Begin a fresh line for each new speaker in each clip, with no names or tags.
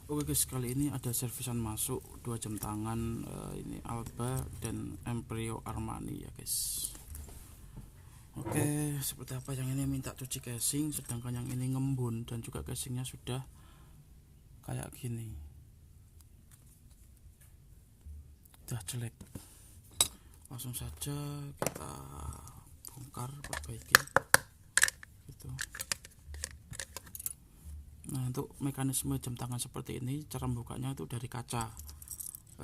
Oke guys, kali ini ada servisan masuk 2 jam tangan, ini Alba dan Emporio Armani ya guys. Oke, seperti apa, yang ini minta cuci casing, sedangkan yang ini ngembun dan juga casingnya sudah kayak gini, udah jelek. Langsung saja kita bongkar, perbaiki gitu. Nah, untuk mekanisme jam tangan seperti ini, cara membukanya itu dari kaca.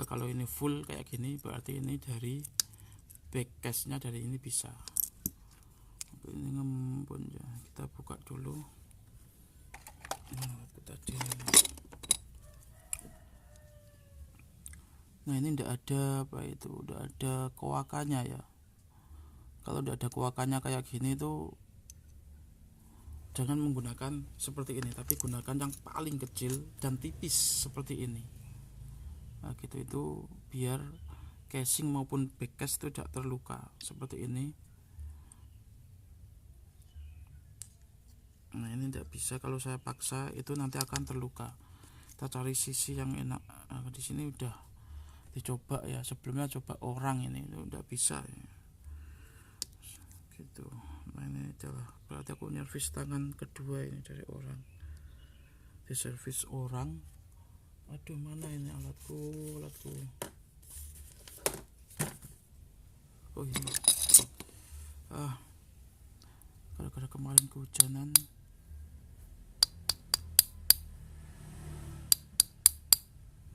Kalau ini full kayak gini, berarti ini dari back case nya dari ini bisa. Ini ngembun ya, kita buka dulu. Nah, ini tidak ada apa itu, udah ada koakannya ya. Kalau udah ada koakannya kayak gini tuh jangan menggunakan seperti ini, tapi gunakan yang paling kecil dan tipis seperti ini. Nah gitu, itu biar casing maupun backcase itu tidak terluka seperti ini. Nah ini tidak bisa, kalau saya paksa itu nanti akan terluka. Kita cari sisi yang enak. Nah, di sini udah dicoba ya, sebelumnya coba orang, ini itu udah bisa ya. Gitu. Nah ini adalah berarti aku nyervis tangan kedua ini dari orang, di servis orang. Aduh, mana ini alatku. Oh ini, gara-gara kemarin kehujanan.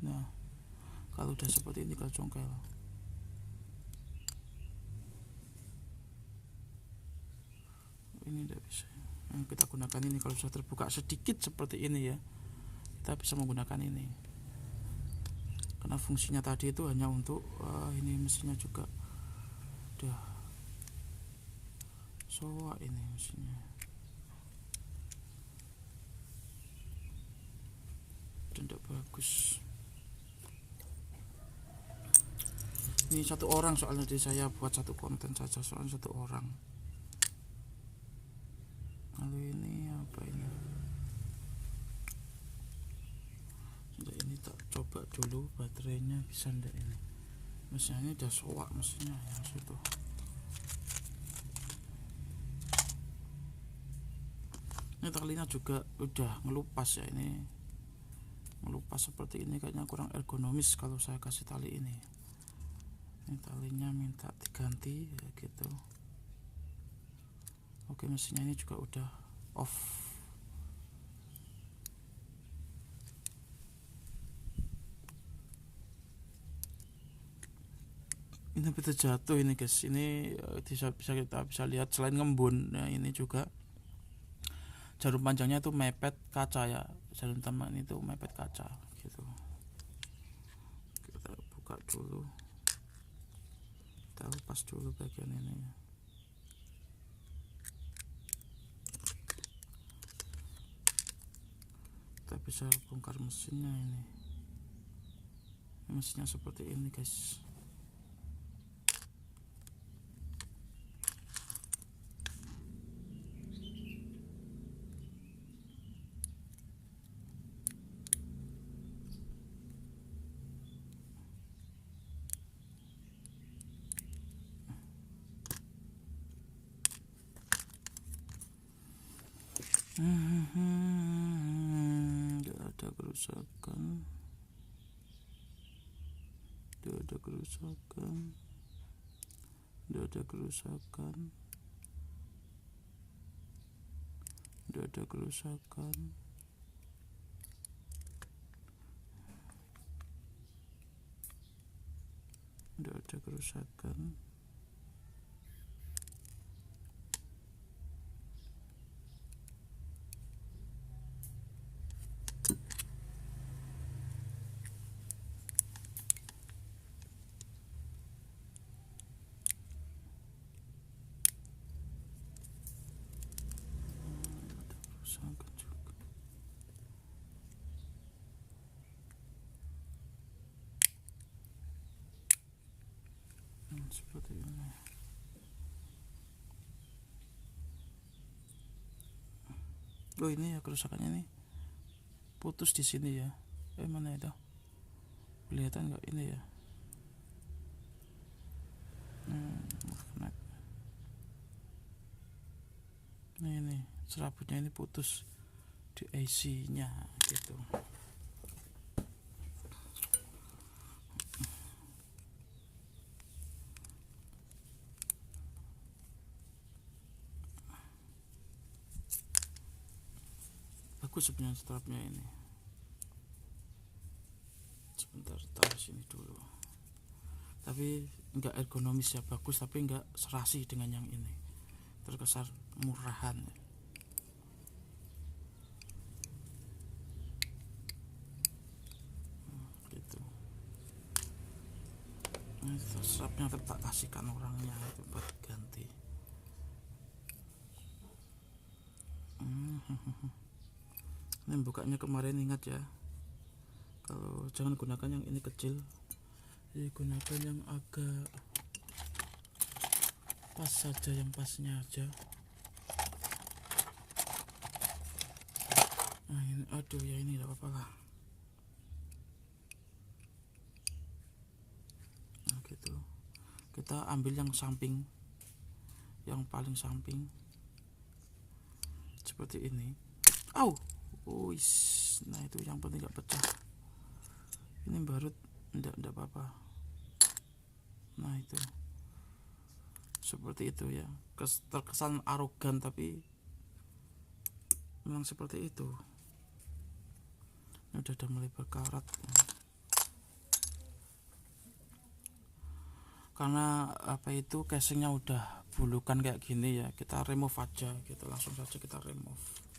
Nah kalau udah seperti ini kalau congkel, ini tidak bisa. Nah, kita gunakan ini kalau sudah terbuka sedikit seperti ini ya, kita bisa menggunakan ini, karena fungsinya tadi itu hanya untuk ini mesinnya juga udah soak, ini mesinnya tidak bagus. Ini satu orang soalnya, di saya buat satu konten saja, soalnya satu orang. Lalu ini apa ini? Ini tak coba dulu baterainya bisa ndak ini. Mesinnya udah soak, mesinnya yang situ. Ini talinya juga udah ngelupas ya, ini ngelupas seperti ini, kayaknya kurang ergonomis kalau saya kasih tali ini. Ini talinya minta diganti ya gitu. Oke, mesinnya ini juga udah off. Ini bisa jatuh ini guys, ini kita bisa lihat selain ngembun, nah ini juga jarum panjangnya itu mepet kaca ya, jarum teman itu mepet kaca gitu. Kita buka dulu, kita lepas dulu bagian ini. Kita bisa bongkar mesinnya ini. Mesinnya seperti ini guys. Tidak ada kerusakan, tidak ada kerusakan, tidak ada kerusakan, tidak ada kerusakan. Tidak ada kerusakan. Sangat juga. Seperti ini. Oh ini ya kerusakannya nih, putus di sini ya. Mana itu, kelihatan nggak ini ya? Magnet. Nah ini serabutnya ini putus di IC nya gitu. Bagus sebenarnya strapnya ini. Sebentar taruh sini dulu. Tapi enggak ergonomis ya, bagus tapi enggak serasi dengan yang ini. Terkesan murahan. Gitu. Nah, strapnya tak kasihkan orangnya itu buat ganti. Ini bukanya kemarin, ingat ya, kalau jangan gunakan yang ini kecil, jadi gunakan yang agak pas saja, yang pasnya aja. Nah ini, aduh ya ini tidak apa-apa lah. Nah gitu, kita ambil yang samping, yang paling samping seperti ini. Nah itu yang penting gak pecah. Ini baru enggak apa-apa. Nah itu seperti itu ya, terkesan arogan tapi memang seperti itu. Ini udah mulai berkarat karena apa itu, casingnya udah bulukan kayak gini ya. Kita remove aja gitu, langsung saja kita remove.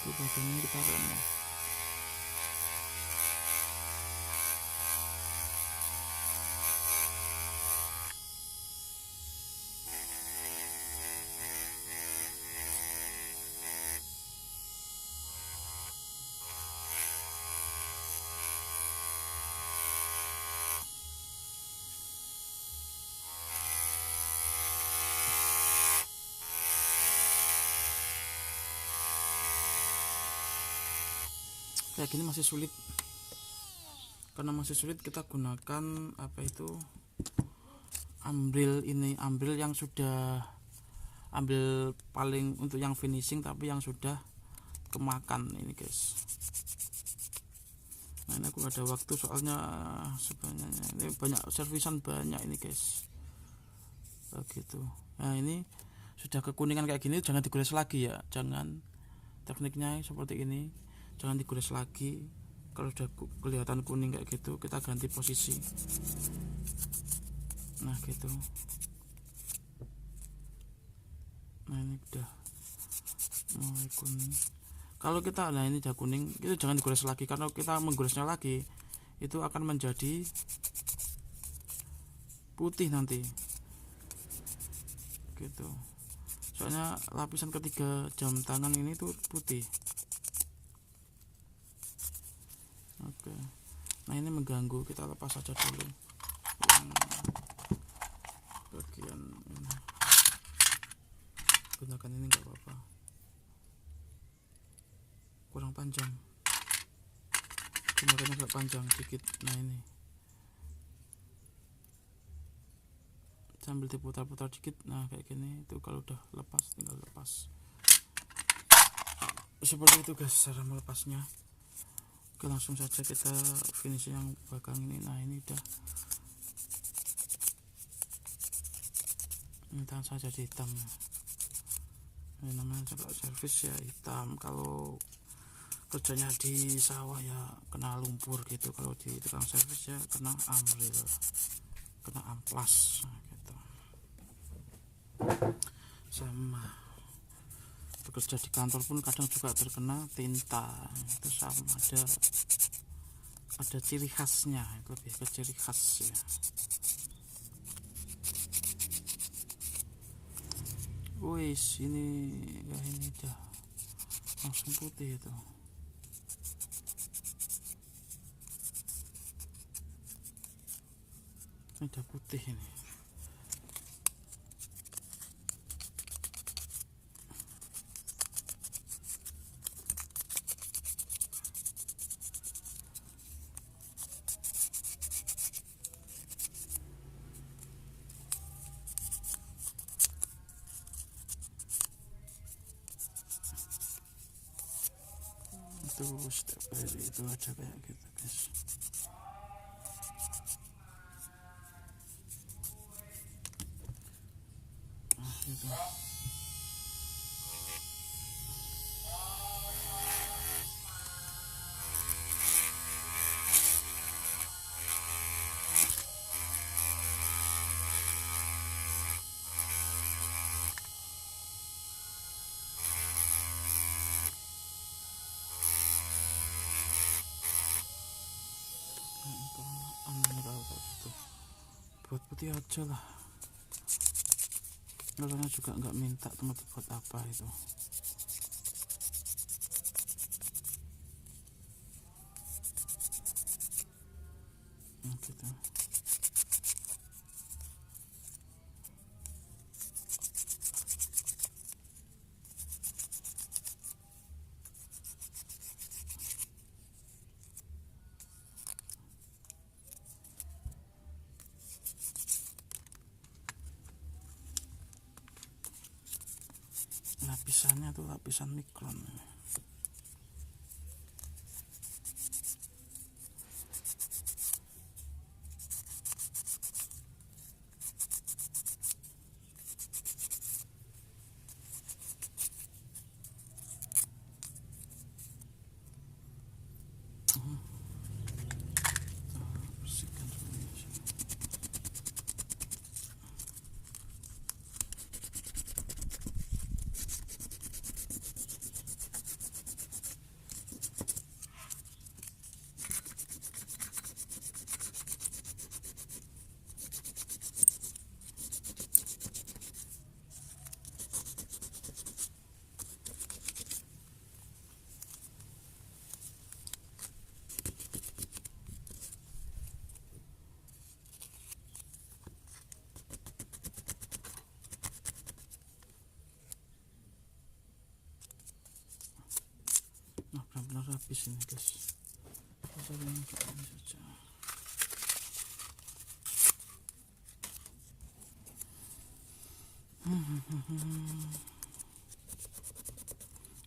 Di bagian ini kita remove. Kayak gini masih sulit, karena masih sulit kita gunakan apa itu, ambil ini, ambil yang sudah, ambil paling untuk yang finishing tapi yang sudah kemakan ini guys. Nah ini aku ada waktu soalnya sebenarnya ini banyak servisan, banyak ini guys. Begitu. Nah ini sudah kekuningan kayak gini, jangan digores lagi ya, jangan. Tekniknya seperti ini, jangan digores lagi. Kalau sudah kelihatan kuning kayak gitu, kita ganti posisi. Nah gitu. Nah ini udah mulai kuning. Kalau kita, nah ini udah kuning, itu jangan digores lagi, karena kita menggoresnya lagi itu akan menjadi putih nanti gitu. Soalnya lapisan ketiga jam tangan ini tuh putih. Oke. Nah ini mengganggu, kita lepas saja dulu yang bagian ini. Gunakan ini nggak apa-apa, kurang panjang, gunakan agak panjang dikit. Nah ini sambil diputar-putar dikit. Nah kayak gini itu, kalau udah lepas tinggal lepas seperti itu guys cara melepasnya. Oke, langsung saja kita finish yang belakang ini. Nah ini udah, ini tangan saja di hitam. Ini namanya kalau servis ya hitam, kalau kerjanya di sawah ya kena lumpur gitu, kalau di tukang servis ya kena amril, kena amplas gitu. Sama bekerja di kantor pun kadang juga terkena tinta, itu sama, ada ciri khasnya, lebih ke ciri khas ya. Wis ini ya, ini udah langsung putih itu. Ini udah putih ini. itu step dari itu aja kayak gitu guys. Nah itu mineral kayak gitu, buat putih aja lah, orangnya juga nggak minta teman buat apa itu. Nah, gitu. Lapisannya tuh lapisan mikron. Bersihkan dulu. Nah benar-benar habis ini guys, kita ini saja.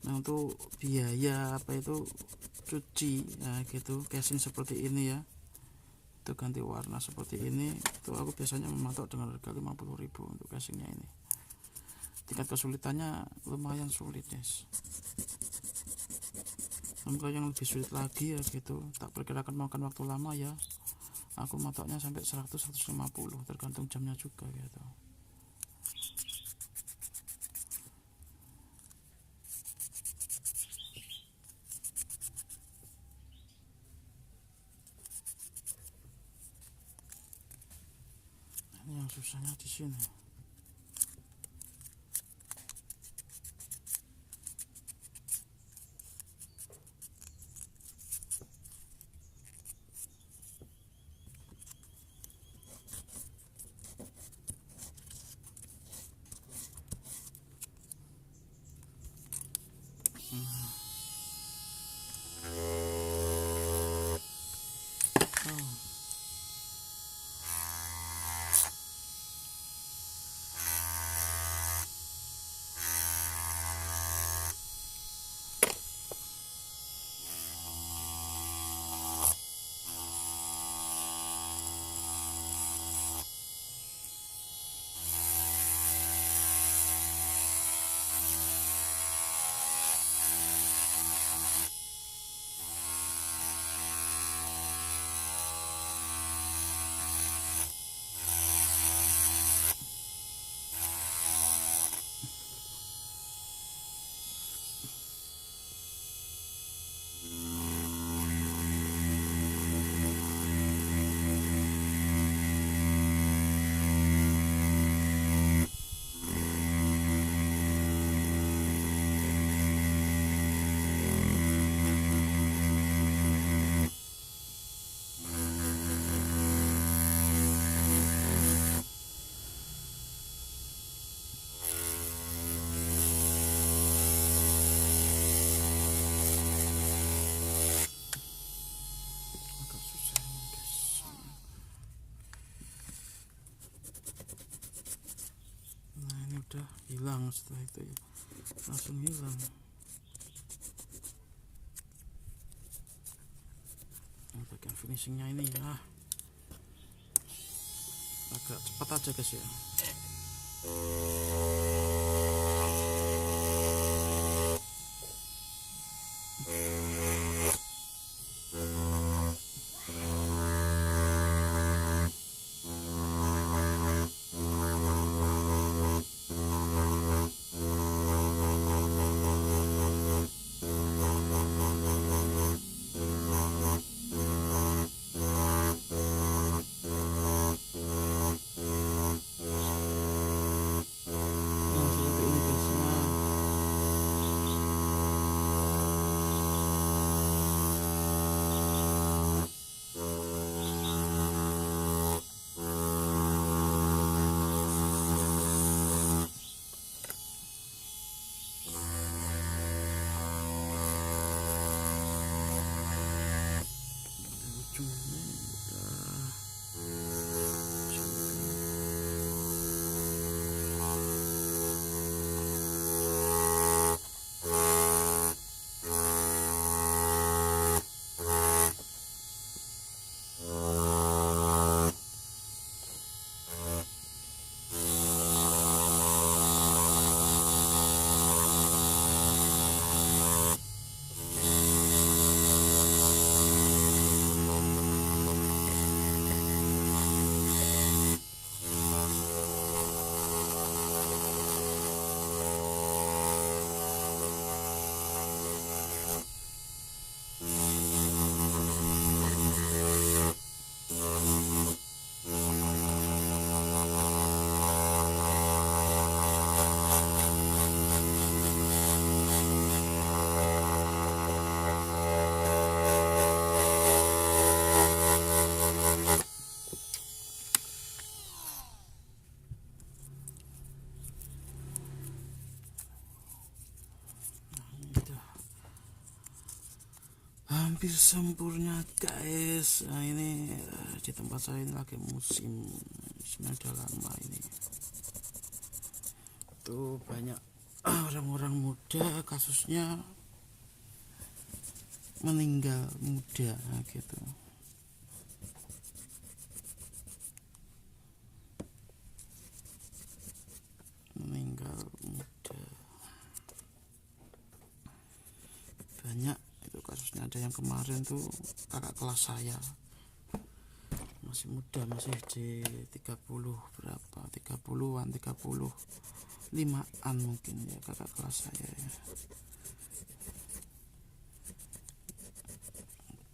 Nah untuk biaya apa itu cuci ya gitu, casing seperti ini ya, itu ganti warna seperti ini, itu aku biasanya mematok dengan harga 50.000 untuk casingnya ini. Tingkat kesulitannya lumayan sulit guys. Semoga yang lebih sulit lagi ya gitu, tak perkirakan makan waktu lama ya, aku matoknya sampai 100-150 tergantung jamnya juga gitu. Ini yang susahnya di sini. Agak susah ini guys. Nah ini udah hilang, setelah itu ya langsung hilang. bagian finishingnya ini ya agak cepat aja guys ya. Hampir sempurna guys. Nah ini di tempat saya ini lagi musimnya udah lama ini tuh banyak orang-orang muda kasusnya meninggal muda gitu. Meninggal muda banyak itu kasusnya. Ada yang kemarin tuh kakak kelas saya masih muda, masih di 30 berapa, 30-an, 35-an mungkin ya, kakak kelas saya ya.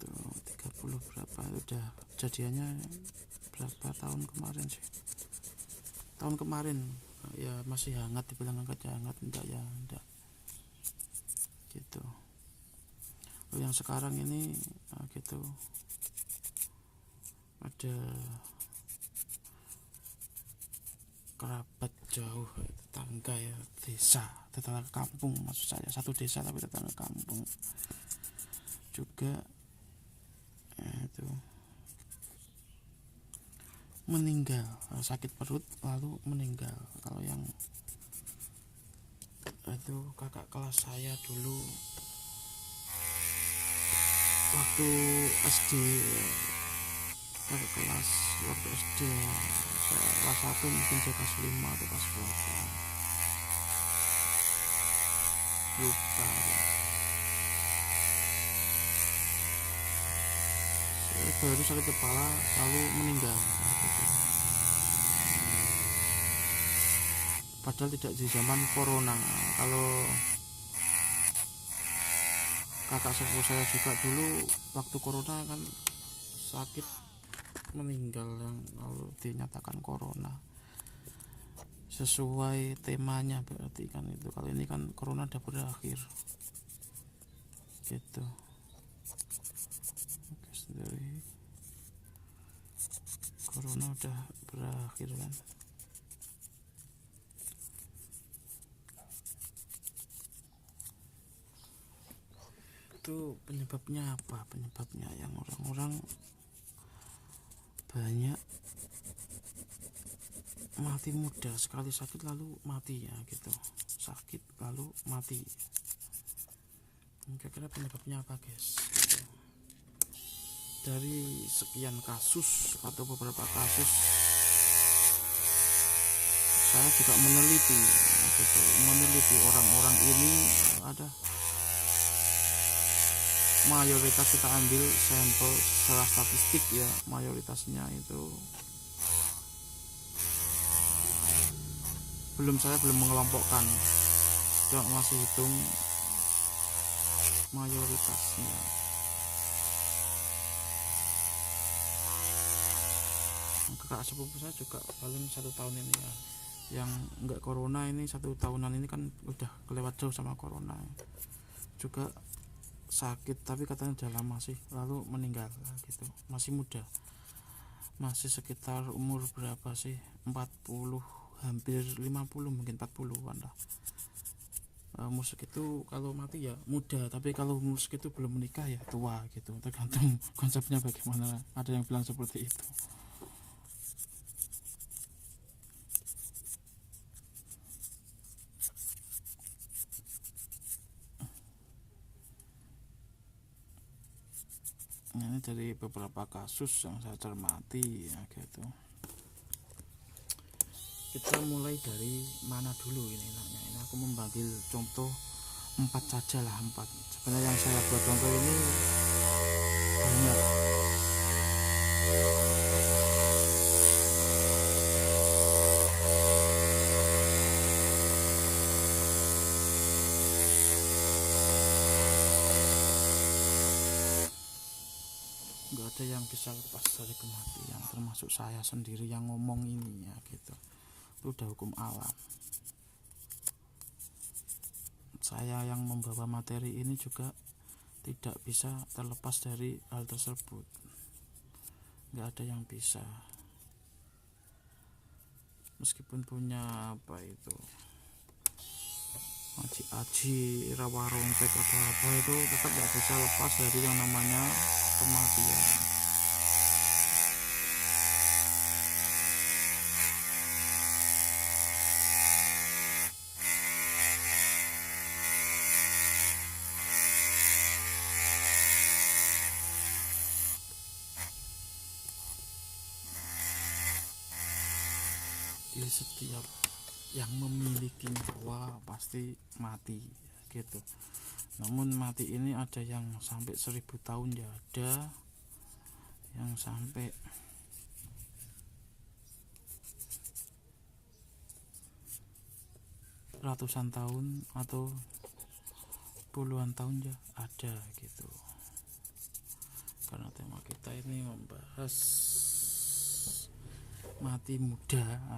Tuh 30 berapa, udah jadiannya berapa tahun kemarin sih, tahun kemarin ya. Masih hangat, dibilang hangat ya hangat, enggak ya enggak gitu. Lalu yang sekarang ini gitu, ada kerabat jauh, tetangga ya, desa, tetangga kampung maksud saya, satu desa tapi tetangga kampung juga ya, itu meninggal, sakit perut lalu meninggal. Kalau yang itu kakak kelas saya dulu waktu SD, kakak kelas waktu SD, saya kelas 1 mungkin dia kelas 5 atau kelas berapa lupa ya. Saya baru sakit kepala lalu meninggal gitu. Padahal tidak di zaman corona. Kalau kakak sepupu saya juga dulu waktu corona kan sakit meninggal, yang lalu dinyatakan corona. Sesuai temanya berarti kan itu. Kali ini kan corona udah berakhir gitu. Dari corona udah berakhir kan. Itu penyebabnya apa? Penyebabnya yang orang-orang banyak mati muda, sekali sakit lalu mati ya gitu, sakit lalu mati. Kira-kira penyebabnya apa guys gitu. dari sekian kasus atau beberapa kasus, saya juga meneliti orang-orang ini. Ada mayoritas kita ambil sampel secara statistik ya, mayoritasnya itu saya belum mengelompokkan, cuma masih hitung mayoritasnya. Kakak sepupu saya juga paling 1 tahun ini ya, yang enggak corona ini 1 tahunan ini kan udah kelewat jauh sama corona, juga sakit tapi katanya udah lama sih, lalu meninggal gitu. Masih muda, masih sekitar umur berapa sih, 40, hampir 50, mungkin 40-an lah. Umur segitu kalau mati ya muda, tapi kalau umur segitu belum menikah ya tua gitu, tergantung konsepnya bagaimana. Ada yang bilang seperti itu. Ini dari beberapa kasus yang saya cermati ya gitu. Kita mulai dari mana dulu ini enaknya? Ini aku membagi contoh 4 saja lah, 4. Sebenarnya yang saya buat contoh ini banyak. Nggak ada yang bisa lepas dari kematian, termasuk saya sendiri yang ngomong ini ya gitu. Itu udah hukum alam. Saya yang membawa materi ini juga tidak bisa terlepas dari hal tersebut. Nggak ada yang bisa, meskipun punya aji rawa rontek atau apa, itu tetap nggak bisa lepas dari yang namanya kematian. Di setiap yang memiliki nyawa pasti mati gitu. Namun mati ini ada yang sampai 1000 tahun ya, ada yang sampai ratusan tahun atau puluhan tahun ya ada gitu. Karena tema kita ini membahas mati muda.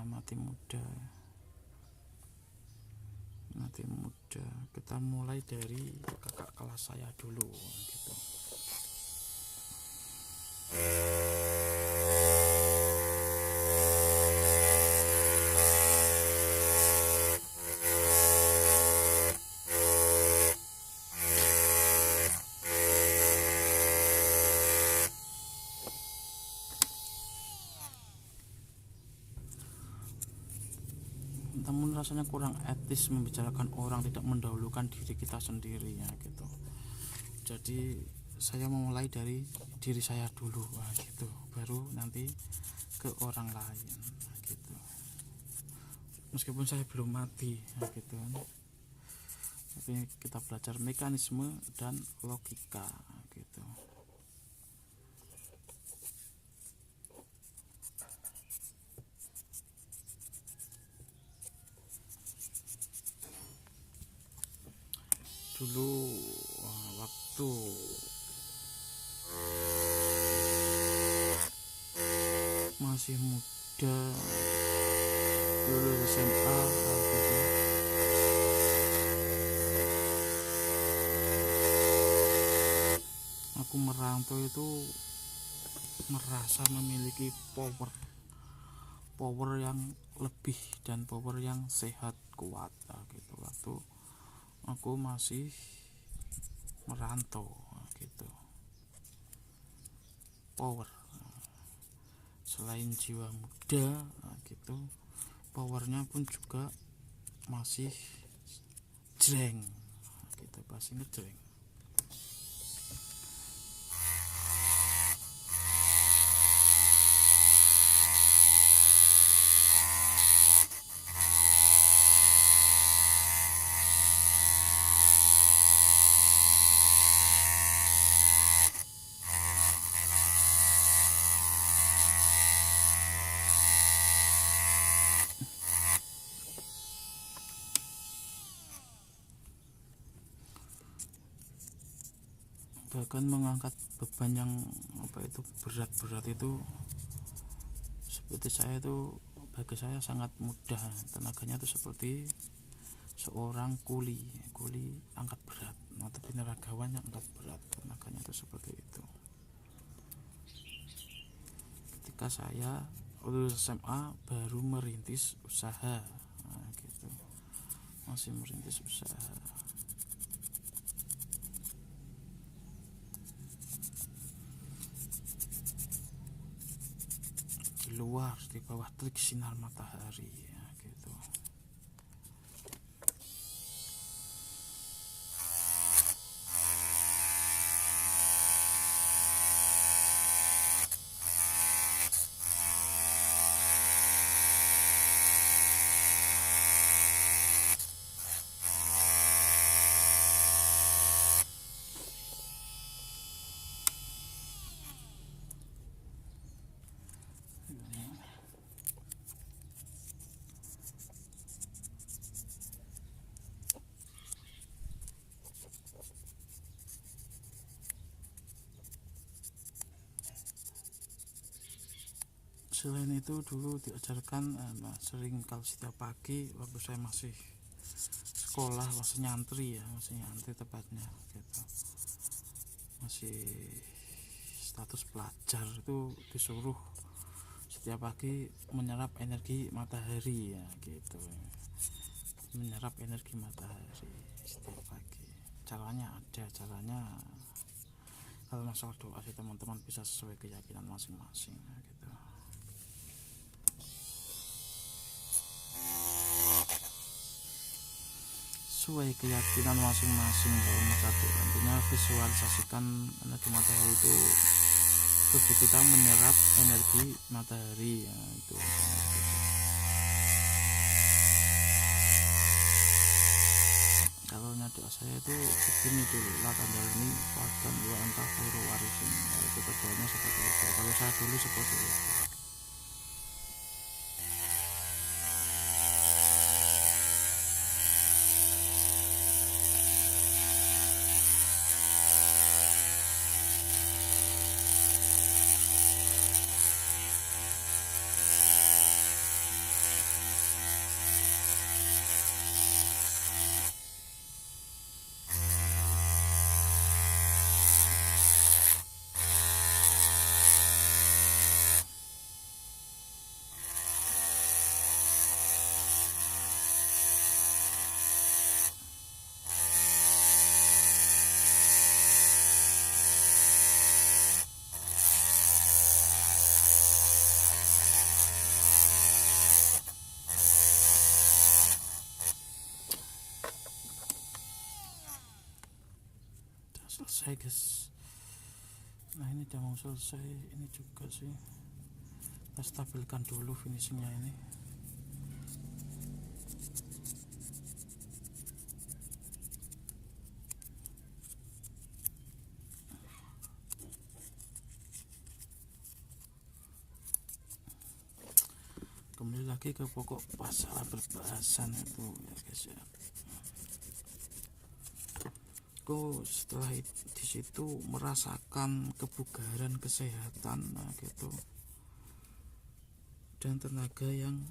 Kita mulai dari kakak kelas saya dulu gitu. Namun rasanya kurang etis membicarakan orang, tidak mendahulukan diri kita sendiri ya gitu. Jadi saya memulai dari diri saya dulu gitu, baru nanti ke orang lain gitu. Meskipun saya belum mati gitu, tapi kita belajar mekanisme dan logika gitu. Dulu waktu masih muda, lulus SMA gitu, aku merantau itu merasa memiliki power yang lebih dan power yang sehat, kuat gitu. Waktu aku masih merantau gitu, power selain jiwa muda gitu, powernya pun juga masih jreng gitu, pasti ngejreng. bahkan mengangkat beban yang berat-berat itu seperti saya itu, bagi saya sangat mudah. Tenaganya itu seperti seorang kuli angkat berat, tapi neragawan yang angkat berat, tenaganya itu seperti itu. Ketika saya lulus SMA baru merintis usaha, gitu, masih merintis usaha. Di luar, di bawah terik sinar matahari, gitu. Selain itu dulu diajarkan sering kalau setiap pagi waktu saya masih sekolah, masih nyantri tepatnya, gitu, masih status pelajar, itu disuruh setiap pagi menyerap energi matahari, ya gitu, menyerap energi matahari setiap pagi. Caranya kalau masalah doa sih teman-teman bisa sesuai keyakinan masing-masing, gitu. Sesuai keyakinan masing-masing. Kalau satu intinya visualisasikan energi matahari itu, tubuh kita menyerap energi matahari, ya, itu. Kalau doa saya itu begini dulu, la tandalni wadan wa anta khairu warisin, itu doanya seperti itu. Kalau saya dulu seperti itu. Selesai guys, nah ini udah mau selesai, ini juga sih kita stabilkan dulu finishingnya ini. Kembali lagi ke pokok masalah perbahasan itu, ya guys, ya. Aku setelah di situ merasakan kebugaran, kesehatan, nah gitu, dan tenaga yang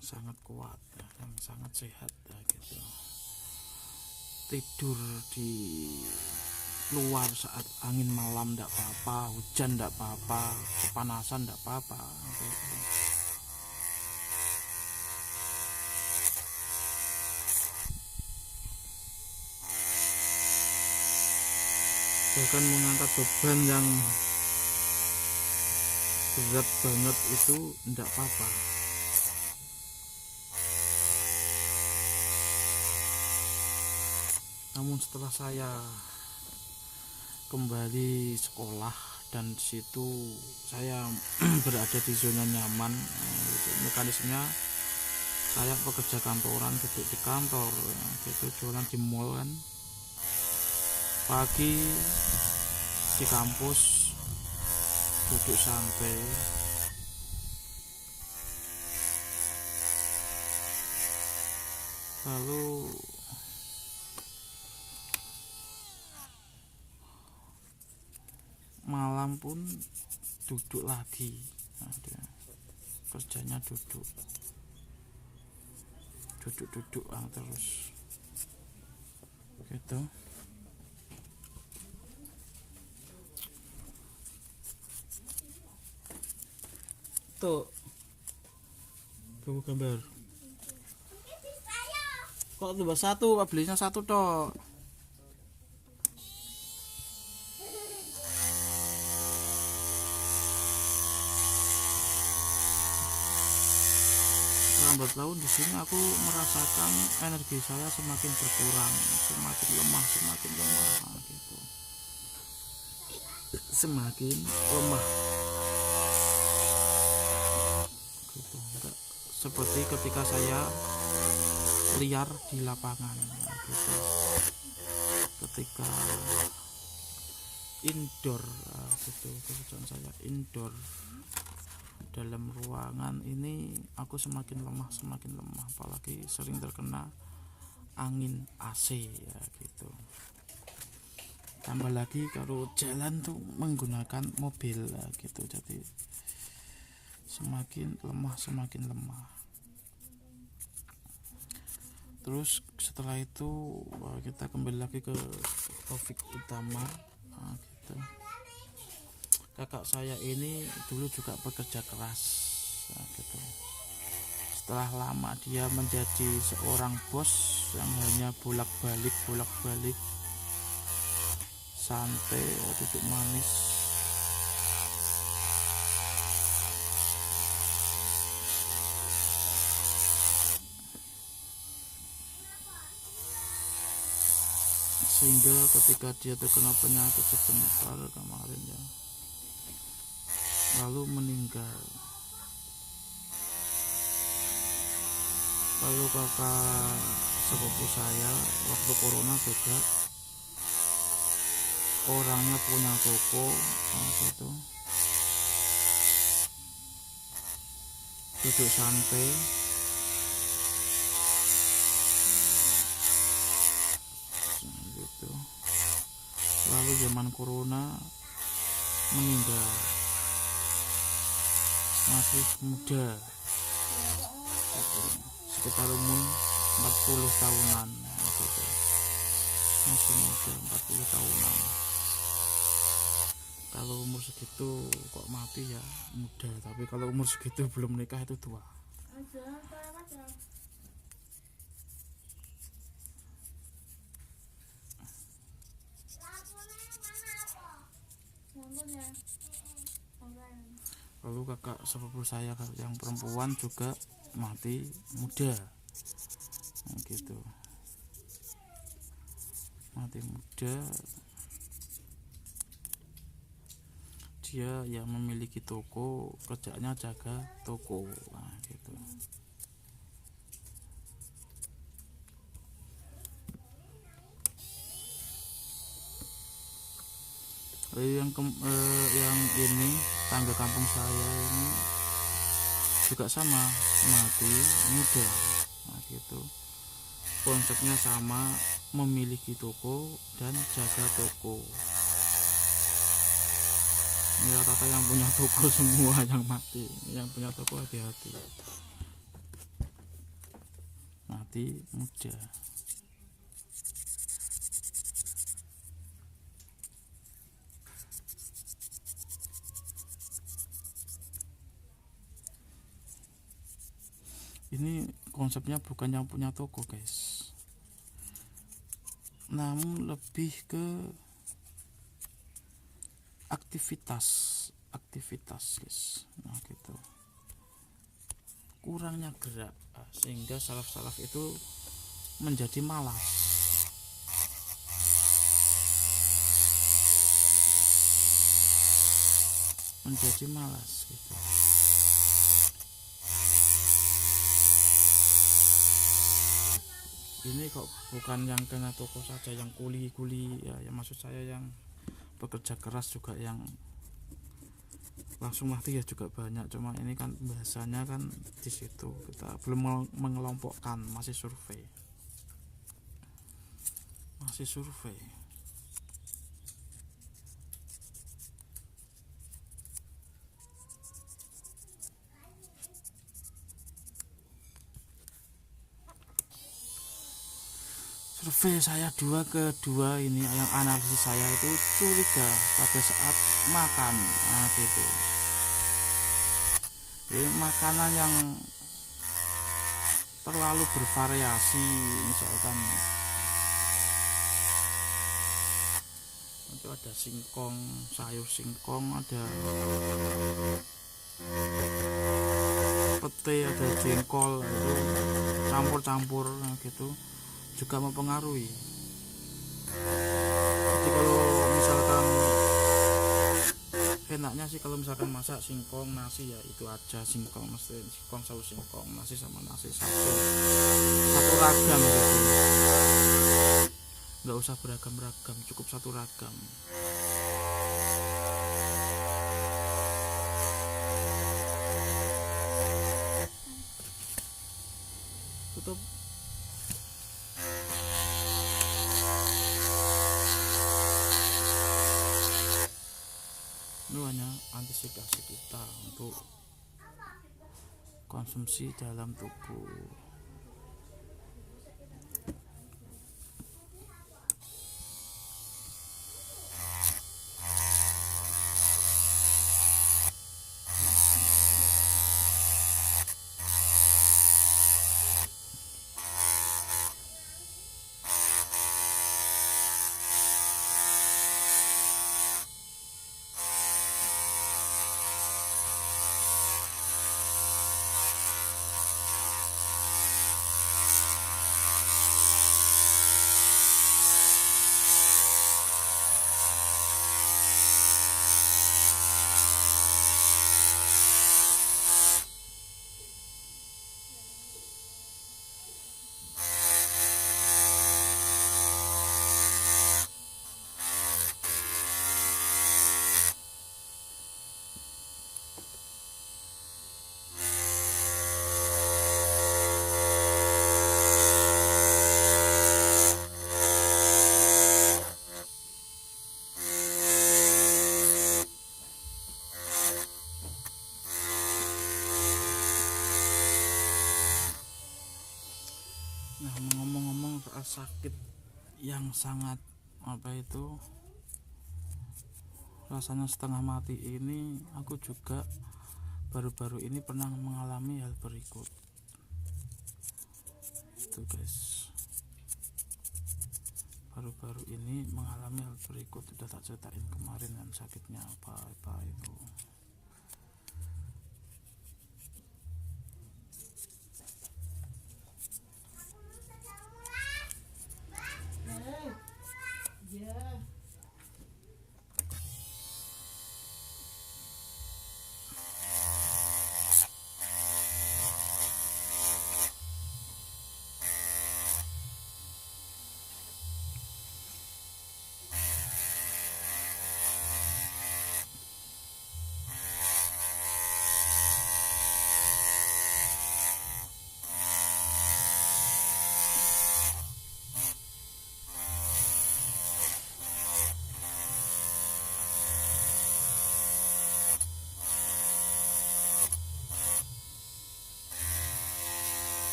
sangat kuat, ya, yang sangat sehat, ya, gitu. Tidur di luar saat angin malam ndak apa-apa, hujan ndak apa-apa, kepanasan ndak apa-apa, gitu. Bahkan mengangkat beban yang berat banget itu ndak apa-apa. Namun setelah saya kembali sekolah dan disitu saya berada di zona nyaman, gitu. Mekanismenya saya pekerja kantoran, duduk di kantor, gitu, jualan di mall kan. Pagi di kampus duduk santai, lalu malam pun duduk lagi. Nah, dia kerjanya duduk terus gitu. Tuh buku gambar kok tambah satu, Pak belinya satu toh. Lambat laun di sini aku merasakan energi saya semakin berkurang, semakin lemah gitu. Semakin lemah gitu. Enggak seperti ketika saya liar di lapangan gitu. Ketika indoor gitu, pekerjaan saya indoor, dalam ruangan ini aku semakin lemah, apalagi sering terkena angin AC ya gitu. Tambah lagi kalau jalan tuh menggunakan mobil ya gitu, jadi semakin lemah. Terus setelah itu kita kembali lagi ke topik utama. Nah, gitu. Kakak saya ini dulu juga bekerja keras nah, gitu. Setelah lama dia menjadi seorang bos yang hanya bolak-balik santai, duduk manis. Sehingga ketika dia terkena penyakit sebentar kemarin ya, lalu meninggal. Lalu kakak sepupu saya waktu corona juga orangnya punya toko gitu, duduk santai gitu. Lalu zaman corona meninggal, masih muda gitu. Sekitar umur 40 tahunan gitu. Masih muda 40 tahunan. Kalau umur segitu kok mati ya muda, tapi kalau umur segitu belum menikah itu tua. Lalu kakak sepupu saya yang perempuan juga mati muda nah, gitu, mati muda. Dia yang memiliki toko, kerjanya jaga toko nah, gitu. Yang ini tangga kampung saya ini juga sama, mati muda nah, gitu. Konsepnya sama, memiliki toko dan jaga toko. Ini rata-rata yang punya toko semua yang mati. Yang punya toko hati-hati, mati muda. Ini konsepnya bukan yang punya toko guys, namun lebih ke aktivitas guys. Nah gitu, kurangnya gerak sehingga salaf itu menjadi malas. Gitu. Ini kok bukan yang kena toko saja, yang kuli ya, yang maksud saya yang bekerja keras juga yang langsung mati ya juga banyak. Cuma ini kan bahasanya kan di situ kita belum mengelompokkan, masih survei. survei saya kedua ini yang analisis saya itu curiga pada saat makan. Nah gitu, ini makanan yang terlalu bervariasi, misalkan itu ada singkong, sayur singkong, ada pete, ada jengkol, itu campur-campur gitu juga mempengaruhi. Jadi kalau misalkan enaknya sih kalau misalkan masak singkong nasi ya itu aja, singkong mesti singkong selalu singkong, nasi sama nasi satu ragam gitu, nggak usah beragam-ragam, cukup satu ragam. Tutup. Ini hanya antisipasi kita untuk konsumsi dalam tubuh. Nah, ngomong-ngomong soal sakit yang sangat rasanya setengah mati ini, aku juga baru-baru ini pernah mengalami hal berikut itu guys. Baru-baru ini mengalami hal berikut, udah tak ceritain kemarin kan sakitnya apa itu.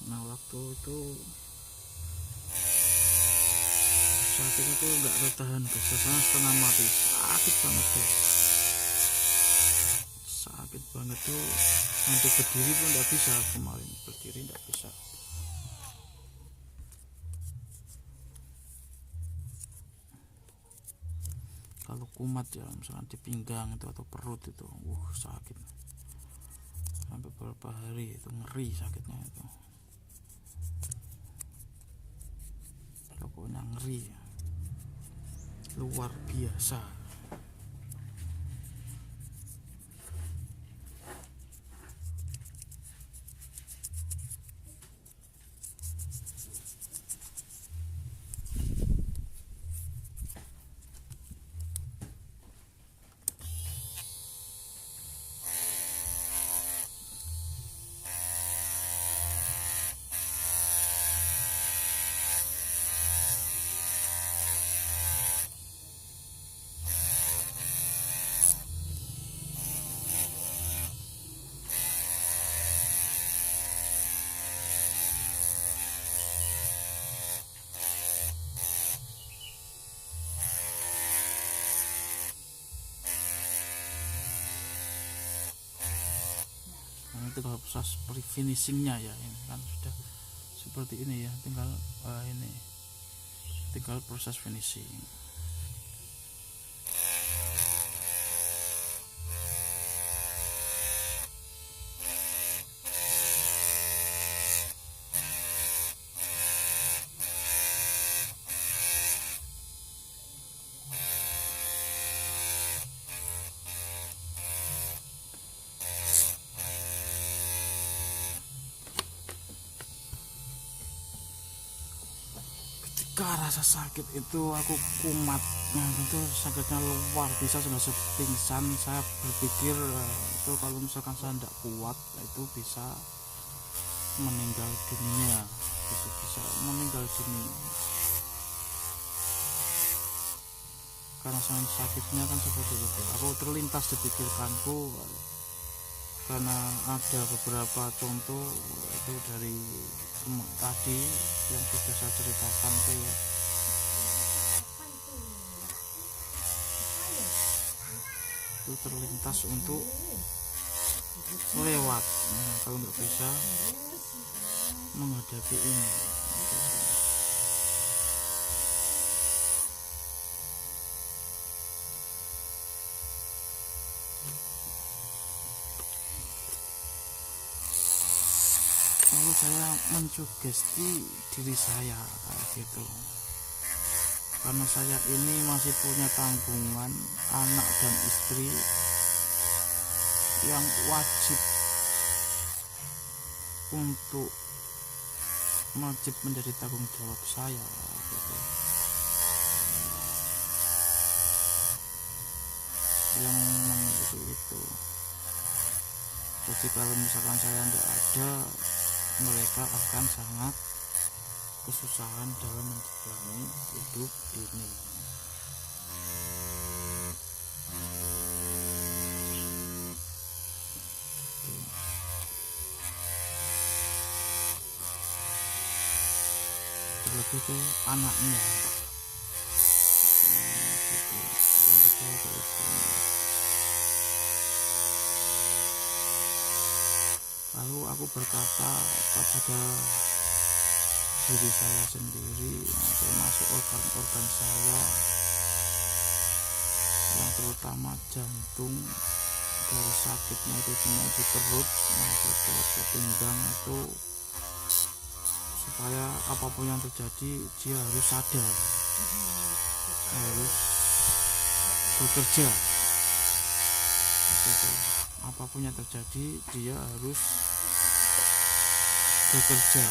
Nah waktu itu sakitnya tuh nggak bertahan guys, rasanya setengah mati, sakit banget guys, sakit banget tuh, sampai berdiri pun nggak bisa, kemarin berdiri nggak bisa. Kalau kumat ya misalnya di pinggang itu atau perut itu sakit sampai beberapa hari, itu ngeri sakitnya itu, pokoknya ngeri luar biasa. tinggal proses finishingnya ya. Ini kan sudah seperti ini ya, tinggal ini tinggal proses finishing. Ketika rasa sakit itu aku kumat, nah itu sakitnya luar biasa sudah pingsan. Saya berpikir itu kalau misalkan saya tidak kuat itu bisa meninggal dunia, bisa meninggal dunia karena sakitnya kan seperti itu. Aku terlintas di pikiranku karena ada beberapa contoh itu dari tadi yang sudah saya ceritakan tuh ya, itu terlintas untuk lewat. Nah, kalau nggak bisa menghadapi ini, lalu saya mensugesti diri saya kayak gitu, karena saya ini masih punya tanggungan anak dan istri yang wajib menjadi tanggung jawab saya gitu. Yang memiliki itu, jadi kalau misalkan saya tidak ada, mereka akan sangat kesusahan dalam menjalani hidup ini. Terlebih ke anaknya. Gitu. Yang kedua ke istrinya. Lalu aku berkata kepada diri saya sendiri, termasuk organ-organ saya yang terutama jantung, dari sakitnya itu cuma di perut, ke pinggang itu, supaya apapun yang terjadi dia harus sadar, harus bekerja. Apapun yang terjadi dia harus bekerja,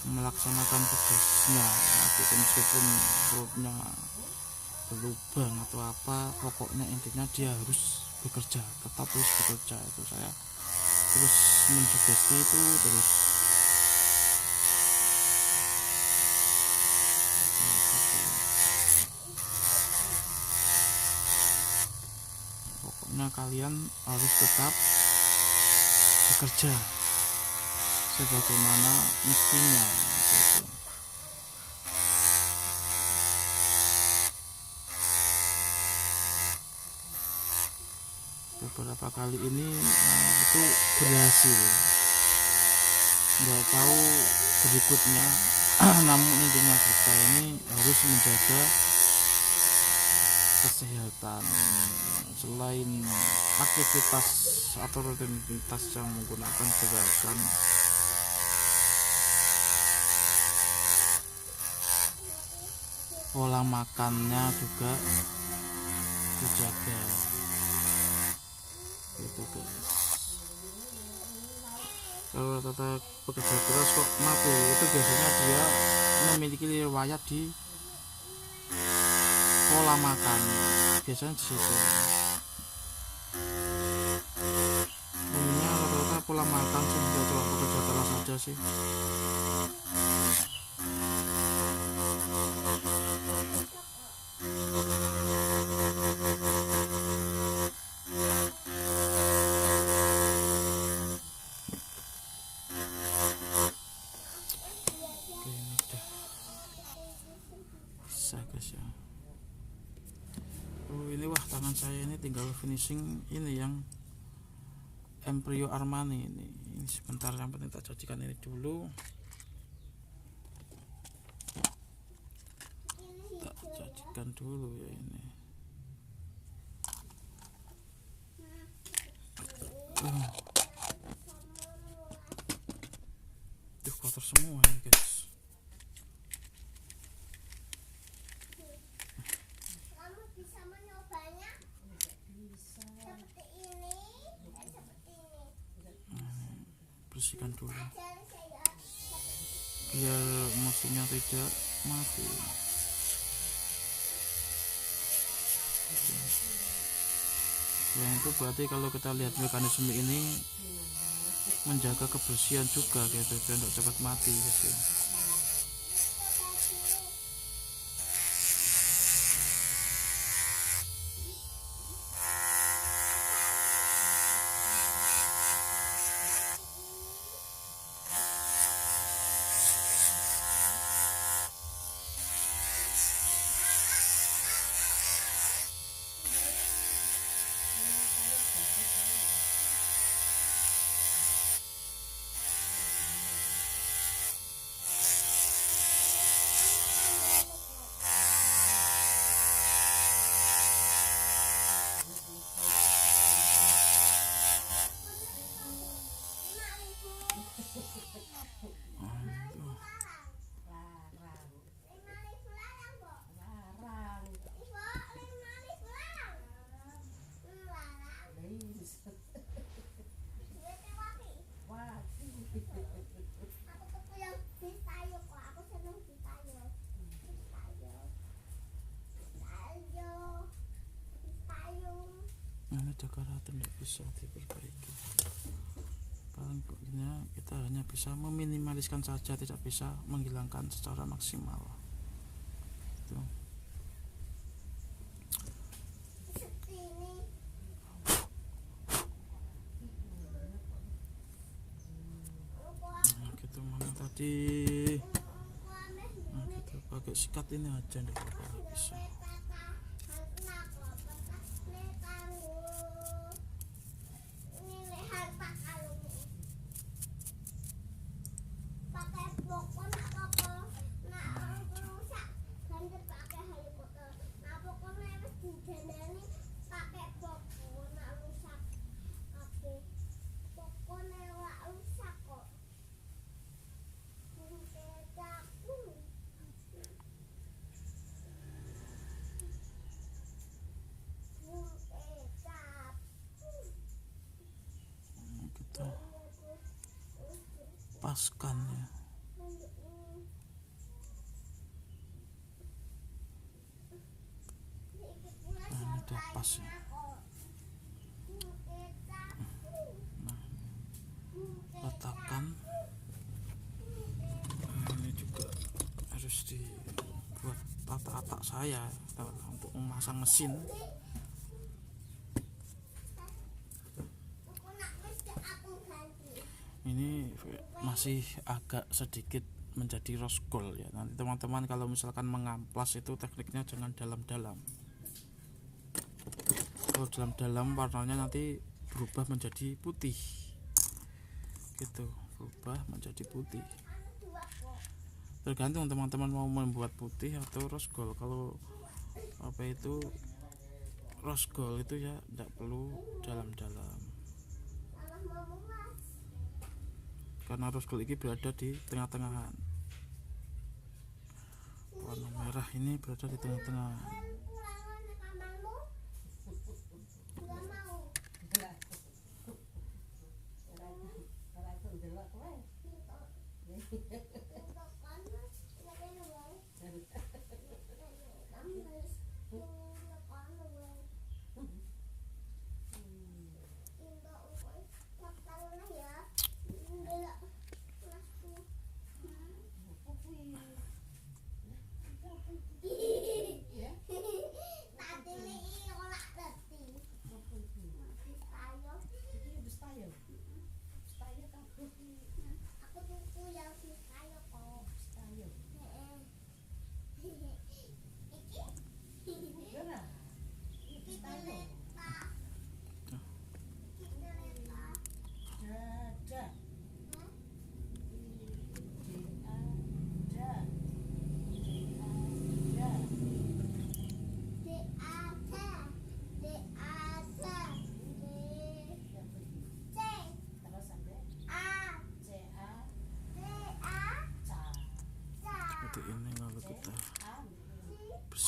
melaksanakan tugasnya, meskipun perutnya berlubang atau apa, pokoknya intinya dia harus bekerja, tetap harus bekerja. Itu saya terus mensugesti itu terus. Pokoknya kalian harus tetap bekerja sebagaimana mestinya gitu. Beberapa kali ini itu berhasil, nggak tahu berikutnya. Namun intinya kita ini harus menjaga kesehatan selain aktivitas atau rutinitas yang menggunakan gerakan. Pola makannya juga dijaga gitu guys. Kalau rata-rata pekerja keras kok mati, itu biasanya dia memiliki riwayat di pola makan, biasanya di situ. Umumnya rata-rata pola makan sih, tidak cuma pekerja keras saja sih. Guys ya, ini wah tangan saya ini tinggal finishing ini yang Emporio Armani ini sebentar, yang penting tak jadikan ini dulu, tak jadikan dulu ya ini. Tuh kotor semua ya guys.
Kamu bisa menyobanya seperti ini, seperti ini.
Bersihkan dulu
Ajarin saya
biar mesinnya tidak mati. Ya itu berarti kalau kita lihat mekanisme ini menjaga kebersihan juga gitu, biar tidak cepat mati gitu ya. Ini dekorator tidak bisa diperbaiki. Palingnya kita hanya bisa meminimaliskan saja, tidak bisa menghilangkan secara maksimal. Itu. Nah, gitu mana tadi? Nah, kita pakai sikat ini aja deh kalau bisa. Kita paskan ya. Nah, ini udah pas ya. Nah, letakkan. Nah, ini juga harus dibuat tata-tata saya untuk memasang mesin. Ini masih agak sedikit menjadi rose gold ya. Nanti teman-teman kalau misalkan mengamplas itu tekniknya jangan dalam-dalam. Kalau dalam-dalam warnanya nanti berubah menjadi putih gitu, berubah menjadi putih. Tergantung teman-teman mau membuat putih atau rose gold. Kalau apa itu rose gold itu ya tidak perlu dalam-dalam, karena rose gold ini berada di tengah-tengahan. Warna merah ini berada di tengah-tengah.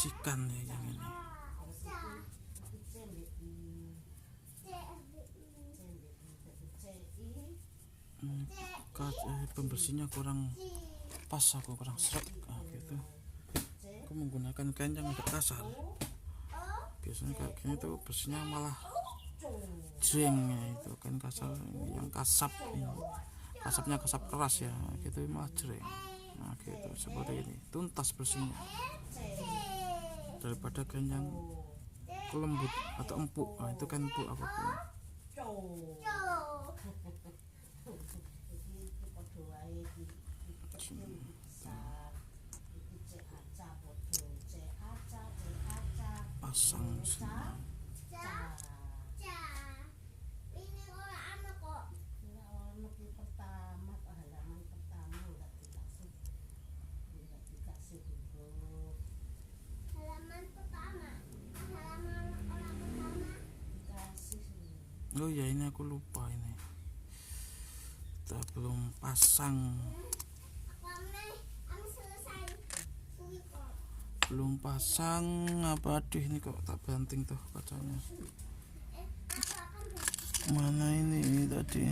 bersihkan ya yang ini. Pembersihnya kurang pas, aku kurang seret gitu. Aku menggunakan kain yang agak kasar. Biasanya kayak gini tuh bersihnya malah jreng ya, itu kain kasar yang kasap ini. Kasapnya kasap keras ya, gitu malah jreng. Nah gitu, seperti ini tuntas bersihnya daripada kain yang lembut atau empuk. Nah itu kan empuk aku punya. Pasang sini. Oh ya, ini aku lupa ini. Kita belum pasang. Belum pasang apa, aduh ini kok tak banting tuh kacanya. Mana ini tadi?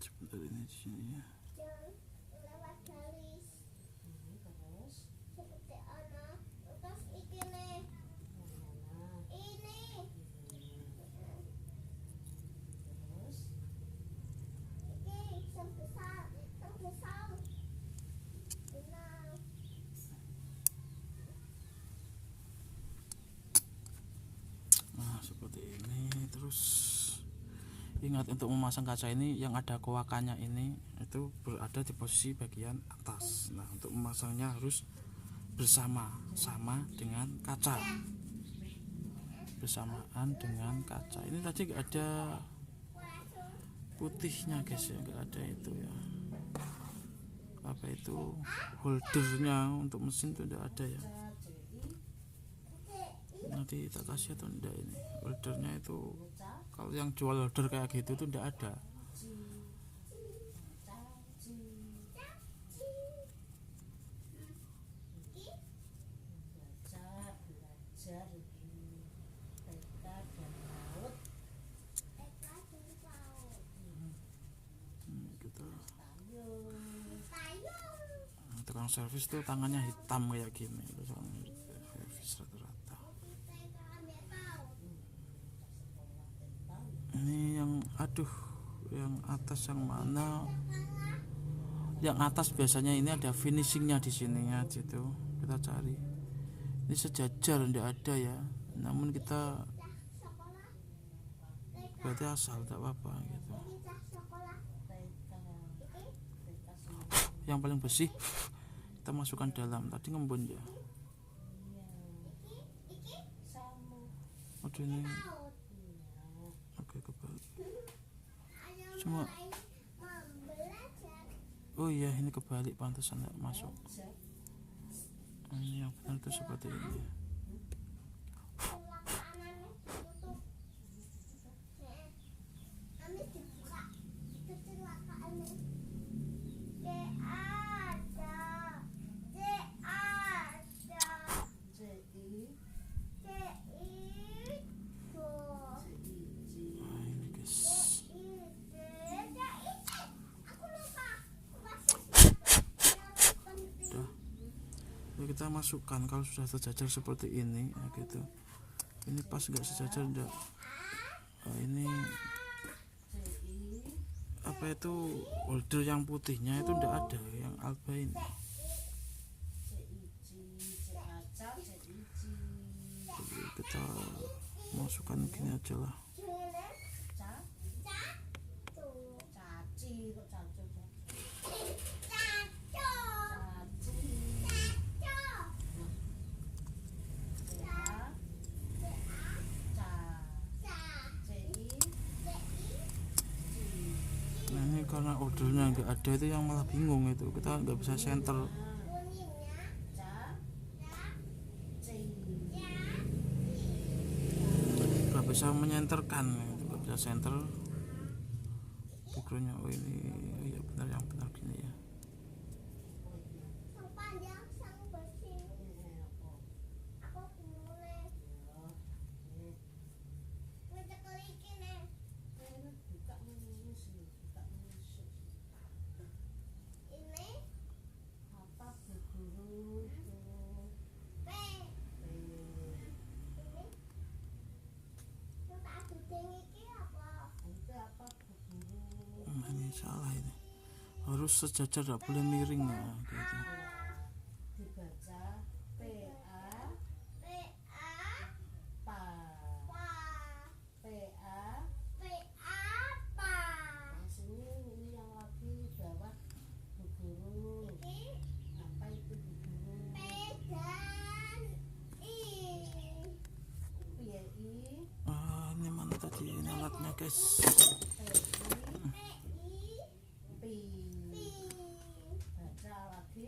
Sebentar, ini di sini ya.
Lewat garis. Terus seperti ana. Terus iki nih. Ini. Terus iki yang besar, yang besar. Benar.
Nah seperti ini. Terus ingat, untuk memasang kaca ini yang ada koakannya ini itu berada di posisi bagian atas. Nah untuk memasangnya harus bersama-sama dengan kaca, bersamaan dengan kaca. Ini tadi nggak ada putihnya guys ya, nggak ada itu ya, apa itu holdernya untuk mesin itu tidak ada ya. Nanti kita kasih atau enggak ini holdernya itu. Kalau yang jual holder kayak gitu tuh enggak ada. Kita tukang servis tuh tangannya hitam kayak gini, servis rata-rata. Ini yang yang atas yang mana? Yang atas biasanya ini ada finishingnya di sini ya, gitu. Kita cari. Ini sejajar, tidak ada ya. Namun kita berarti asal, tak apa-apa gitu. Yang paling bersih kita masukkan dalam. Tadi ngembun ya. Aduh ini. Oke, kebalik. Cuma oh iya, ini kebalik, pantesan enggak masuk. Ini yang benar itu seperti ini. Kita masukkan kalau sudah sejajar seperti ini ya gitu. Ini pas nggak sejajar enggak. Nah, ini apa itu holder yang putihnya itu enggak ada, yang alba ini. Jadi kita mau masukkan gini aja lah. Nah ini karena ordernya nggak ada itu yang malah bingung, itu kita nggak bisa center, nggak bisa menyenterkan, itu nggak bisa center bukunya. Oh ini ya benar, yang benar gini ya. Ini salah, ini harus sejajar, tidak boleh miring ya gitu.
Dibaca PA pa PA. Nah, sini ini yang lagi bawah Bu Guru. Apa itu Bu Guru?
Ini mana tadi ini alatnya guys?
Baca lagi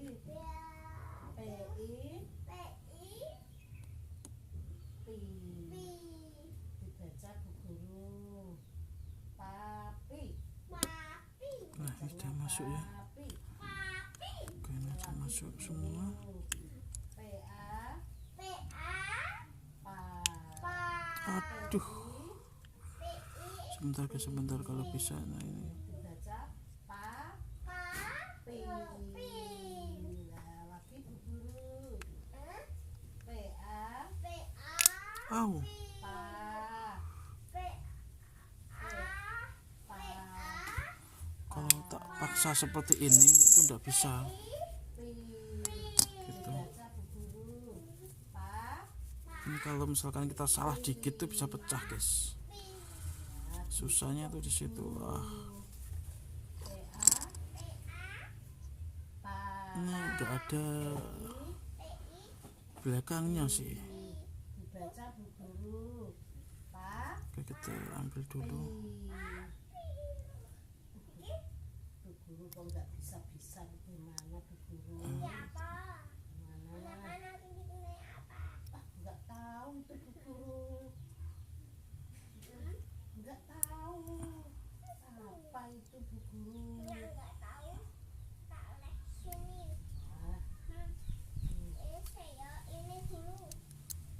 dibaca Bu Guru. Papi.
Nah ini sudah masuk ya. Oke, ini sudah masuk semua. Aduh, sebentar guys, sebentar kalau bisa. Nah ini
Dibaca papi. Nah, lagi Bu Guru. PA
au kalau tak paksa seperti ini itu tidak bisa gitu. Ini kalau misalkan kita salah dikit tuh bisa pecah guys, susahnya tuh di situ. Ini nggak ada belakangnya sih.
dibaca Bu Guru.
Oke, kita ambil dulu.
Bu Guru kok nggak bisa bagaimana Bu Guru? Nggak tahu itu Bu Guru. Nggak tahu apa itu Bu Guru.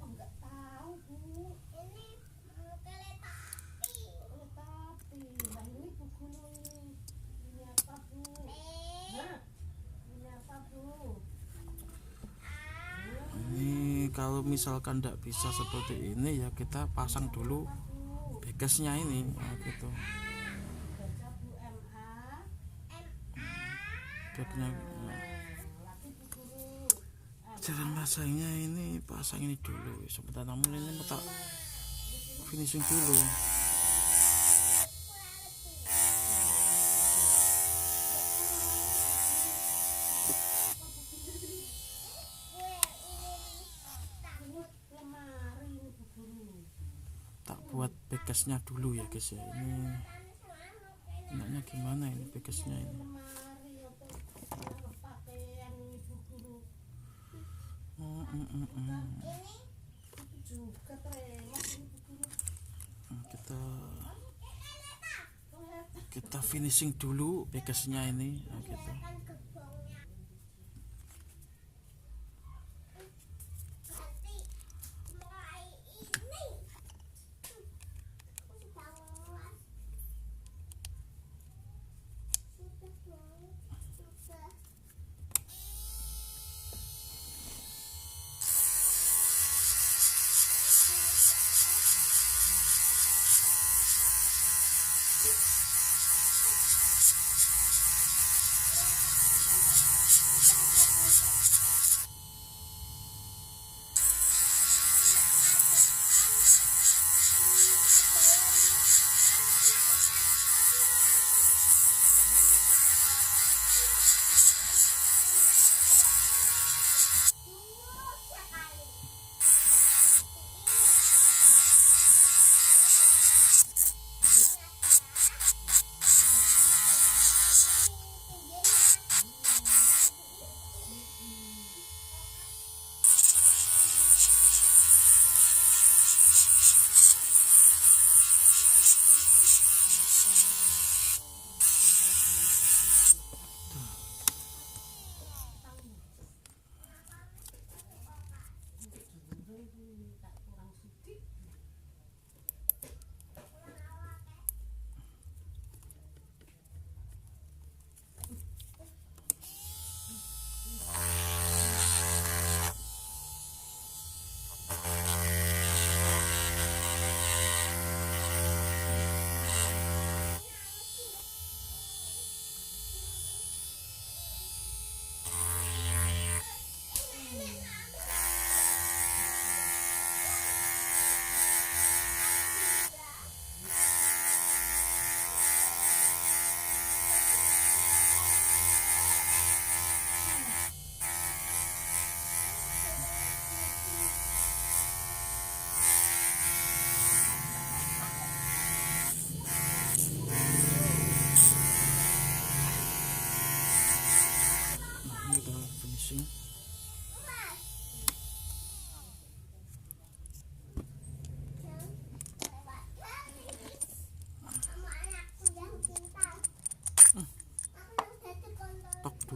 Oh, nggak tahu Bu. Tapi nah ini Bu Guru ini apa Bu? Nah, ini apa Bu?
Ini kalau misalkan tidak bisa seperti ini ya kita pasang dulu bekasnya ini, gitu.
Baca Bu MA.
Bekasnya.
Lagi Bu Guru.
Cara masangnya ini pasang ini dulu. Sebentar, namun ini tak finishing dulu.
Lemari ini Bu Guru.
Tak buat bekasnya dulu ya guys ya. Ini enaknya gimana ini bekasnya ini.
Lemari untuk pakaian ini Bu Guru. Itu juga tremos ini Bu Guru.
Nah, kita finishing dulu bekasnya ini, gitu.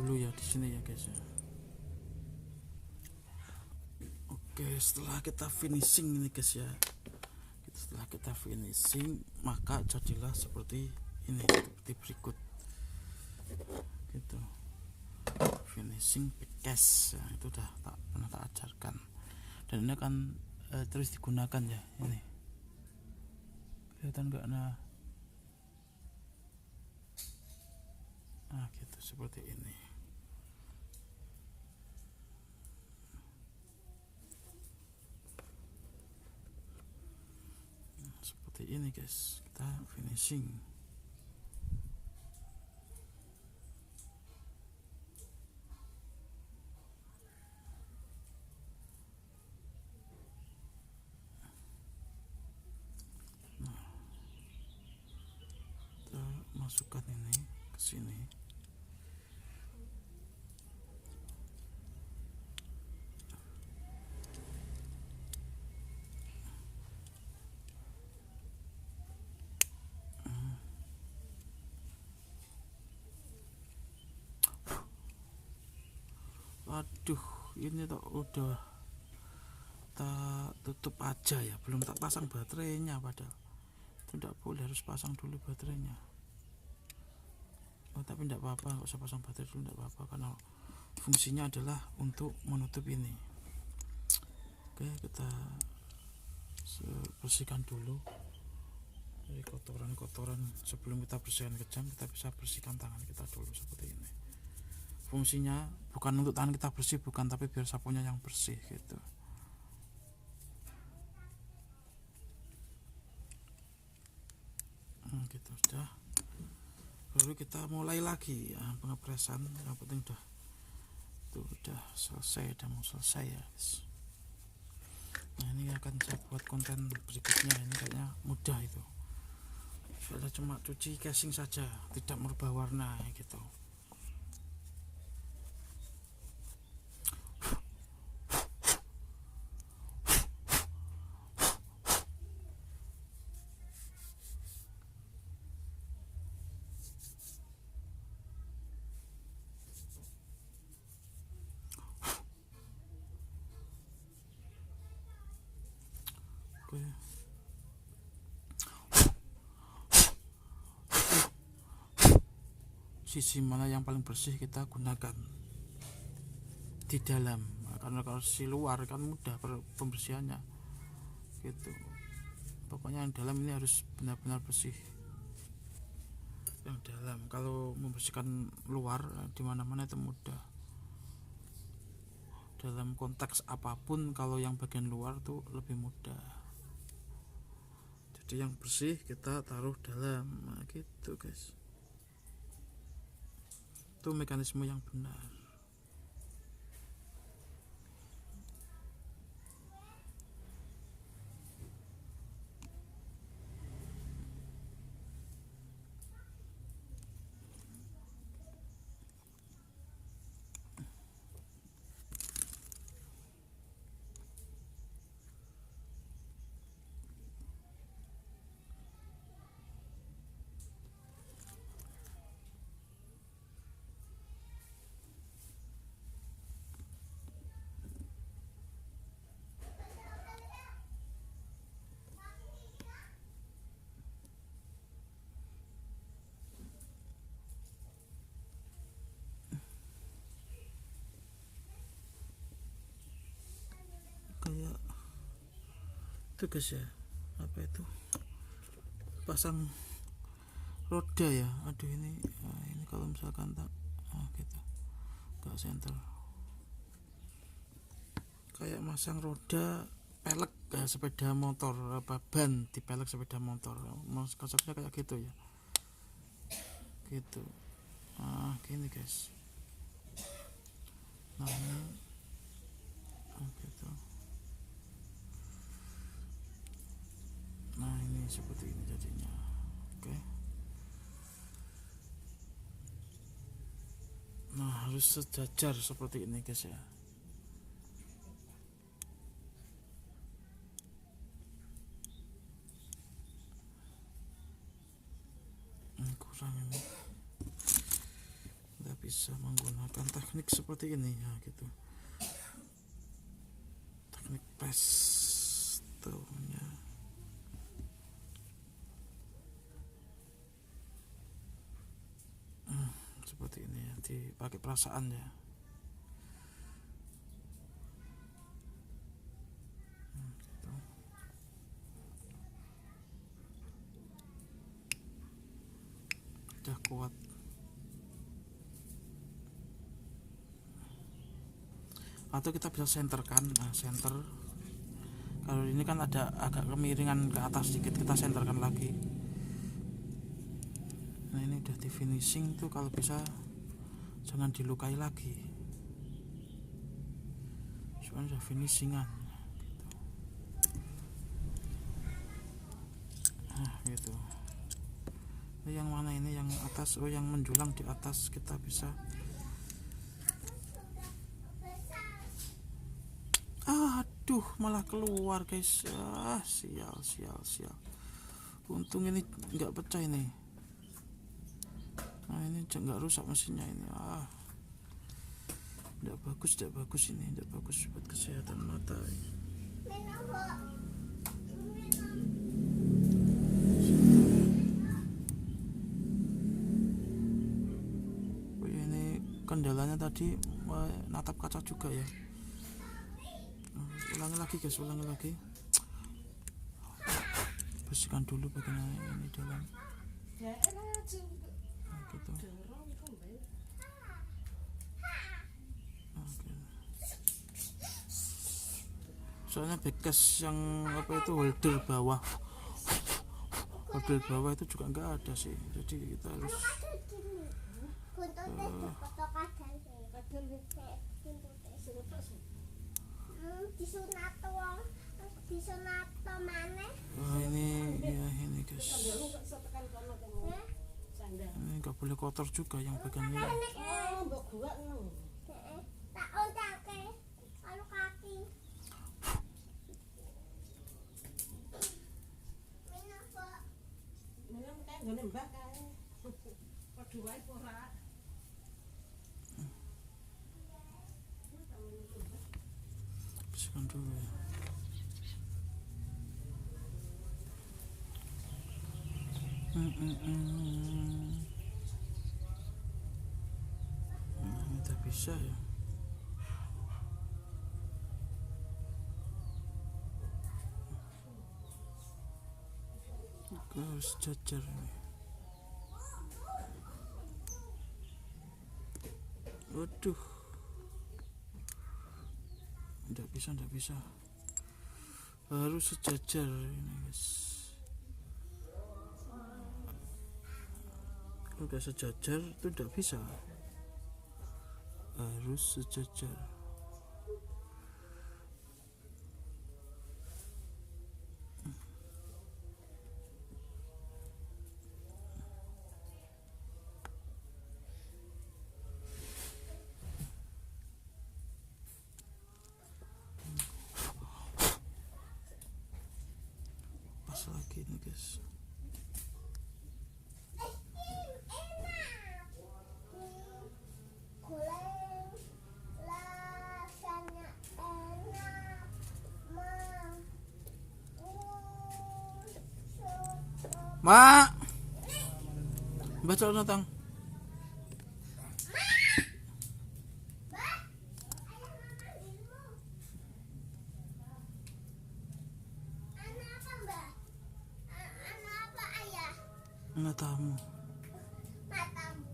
dulu ya di sini ya guys ya. Oke, setelah kita finishing ini guys ya, setelah kita finishing maka jadilah seperti ini, seperti berikut gitu. Finishing precast ya, itu udah pernah tak ajarkan, dan ini akan terus digunakan ya. Ini kelihatan nggak? Nah gitu, seperti ini. Seperti ini guys, kita finishing. Kita masukkan ini ke sini. Waduh, ini tuh udah tak tutup aja ya, belum tak pasang baterainya, padahal itu tidak boleh, harus pasang dulu baterainya. Oh, tapi tidak apa-apa, nggak usah pasang baterai dulu, tidak apa-apa, karena fungsinya adalah untuk menutup ini. Oke, kita bersihkan dulu dari kotoran-kotoran. Sebelum kita bersihkan kejam, kita bisa bersihkan tangan kita dulu seperti ini. Fungsinya bukan untuk tangan kita bersih, bukan, tapi biar sapunya yang bersih gitu. Gitu sudah. Baru kita mulai lagi ya, pengepresan. Yang penting udah selesai, udah mau selesai ya guys. Nah, ini akan saya buat konten berikutnya. Ini kayaknya mudah itu, soalnya cuma cuci casing saja, tidak merubah warna gitu. Oke. Sisi mana yang paling bersih kita gunakan di dalam, karena kalau sisi luar kan mudah pembersihannya gitu. Pokoknya yang dalam ini harus benar-benar bersih. Yang dalam, kalau membersihkan luar di mana-mana itu mudah. Dalam konteks apapun, kalau yang bagian luar tuh lebih mudah. Jadi yang bersih kita taruh dalam, nah, gitu guys. Itu mekanisme yang benar. Kayak itu guys ya, apa itu, pasang roda ya. Aduh, ini kalau misalkan tak gitu gak center, kayak masang roda pelek kayak sepeda motor, apa ban di pelek sepeda motor, konsepnya kayak gitu ya, gitu. Gini guys. Nah ini gitu. Nah ini seperti ini jadinya. Oke. Nah, harus sejajar seperti ini guys ya. Kurang ini, nggak bisa bisa menggunakan teknik seperti ini ya gitu, teknik paste-nya. Seperti ini ya, dipakai perasaan ya. Gitu. Udah kuat. Atau kita bisa senterkan, nah center. Kalau ini kan ada agak kemiringan ke atas sedikit, kita senterkan lagi. Nah ini udah di finishing tuh, kalau bisa jangan dilukai lagi. Soalnya udah finishingan gitu. Nah gitu. Ini yang mana ini, yang atas, oh yang menjulang di atas kita bisa. Aduh, malah keluar guys. Sial. Untung ini nggak pecah ini. Nah ini nggak rusak mesinnya ini. Nggak bagus ini, nggak bagus buat kesehatan mata.
Minum, Bu.
Oh, ini kendalanya tadi natap kaca juga ya. Ulangi lagi guys, ulangi lagi. Bersihkan dulu bagian ini dalam.
Ya elah juga.
Nah, gitu.
Dorong kembali.
Oke. Soalnya bekas yang apa itu holder bawah itu juga nggak ada sih, jadi kita harus
Buntutnya dipotong kadang.
Kadang
Buntutnya.
dilepas.
Disunat wong, disunat maneh.
ini ya ini guys,
Sandalmu kok iso tekan kono kamu. Sandal.
ini nggak boleh kotor juga yang bagian ini.
Oh, mbok gua ngono.
Tak ontake karo kaki. Minum, Bu.
Minum kae nggone Mbah kae. Padha wae ora.
Bersihkan dulu ya. Nah, ini udah bisa ya. Oke, harus jajar ini. Waduh, nggak bisa, harus sejajar ini guys. Udah sejajar itu nggak bisa, harus sejajar. Pas lagi nih guys.
Goreng rasanya enak.
Mak, baca notang.
Anak apa, Mbak? Anak apa, Ayah?
Matamu.
Matamu.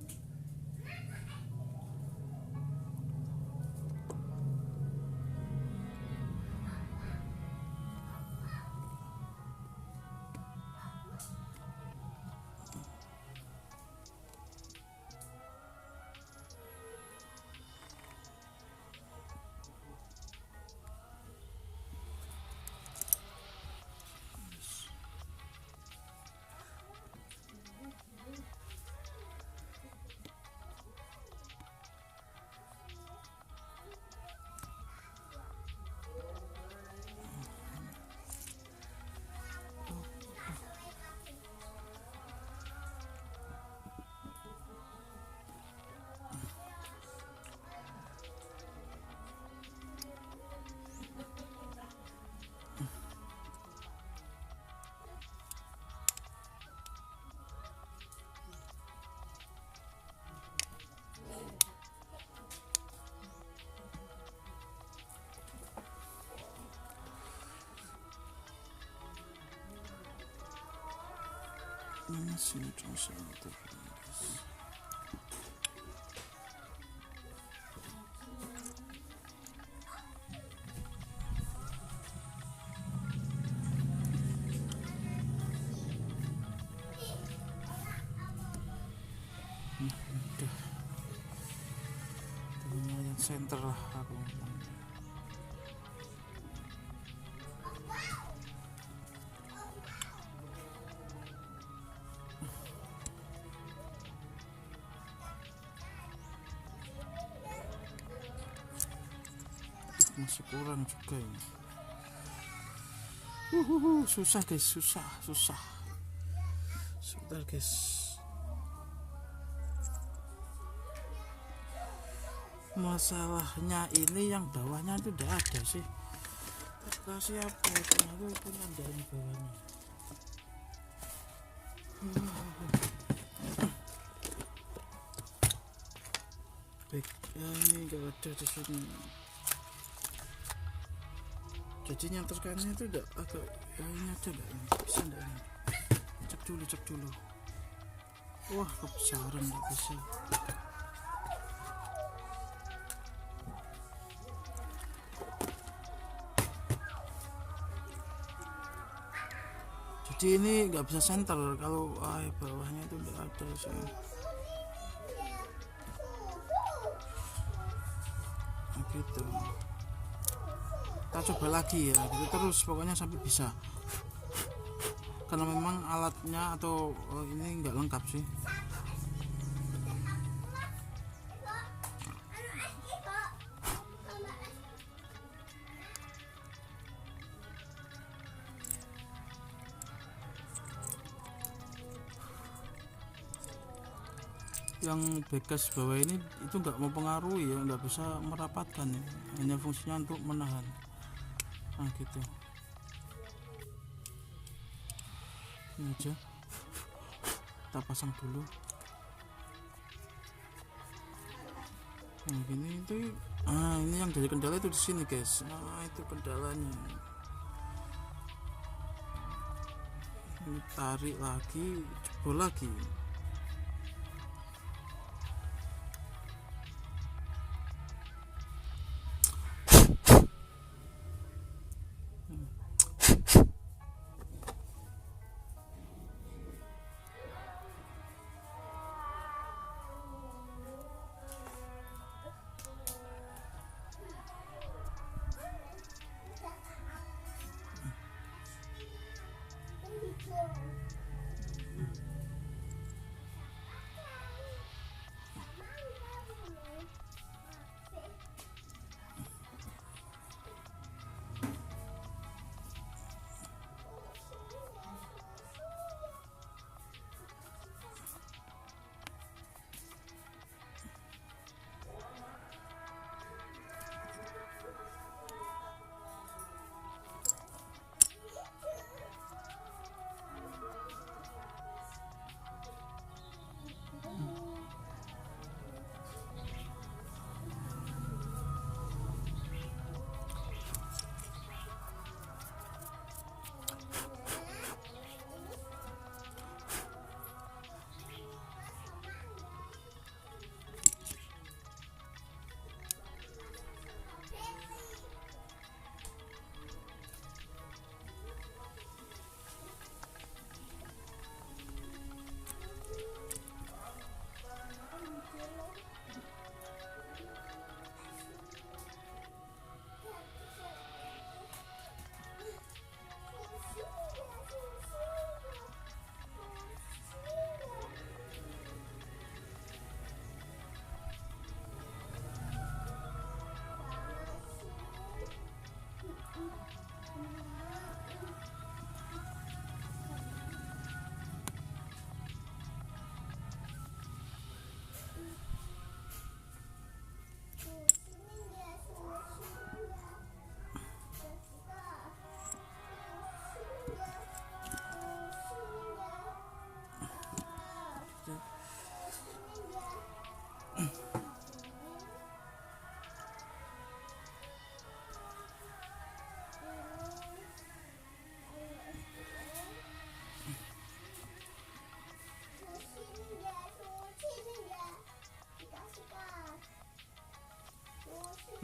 sini dong center guys. Udah lumayan center lah aku ngomong. Masih kurang juga ini. Susah guys, susah. Sebentar guys. Masalahnya ini yang bawahnya itu udah ada sih. Kasih apa itu? Aku punya dari bawahnya. Baik, ini enggak ada di sini. Jadi yang terkannya itu udah agak ini aja enggak ini? Bisa enggak ini? Cek dulu. Wah, kebesaran enggak bisa. Jadi ini nggak bisa center kalau bawahnya itu nggak ada sih. Nah, gitu. Kita coba lagi ya, gitu terus pokoknya sampai bisa. Karena memang alatnya atau ini nggak lengkap sih. Yang bekas bawah ini itu nggak mempengaruhi ya, nggak bisa merapatkan ya, hanya fungsinya untuk menahan. Nah gitu ini aja kita pasang dulu. Nah gini itu ini yang jadi kendala itu di sini guys. Nah itu kendalanya, ini tarik lagi, jebol lagi.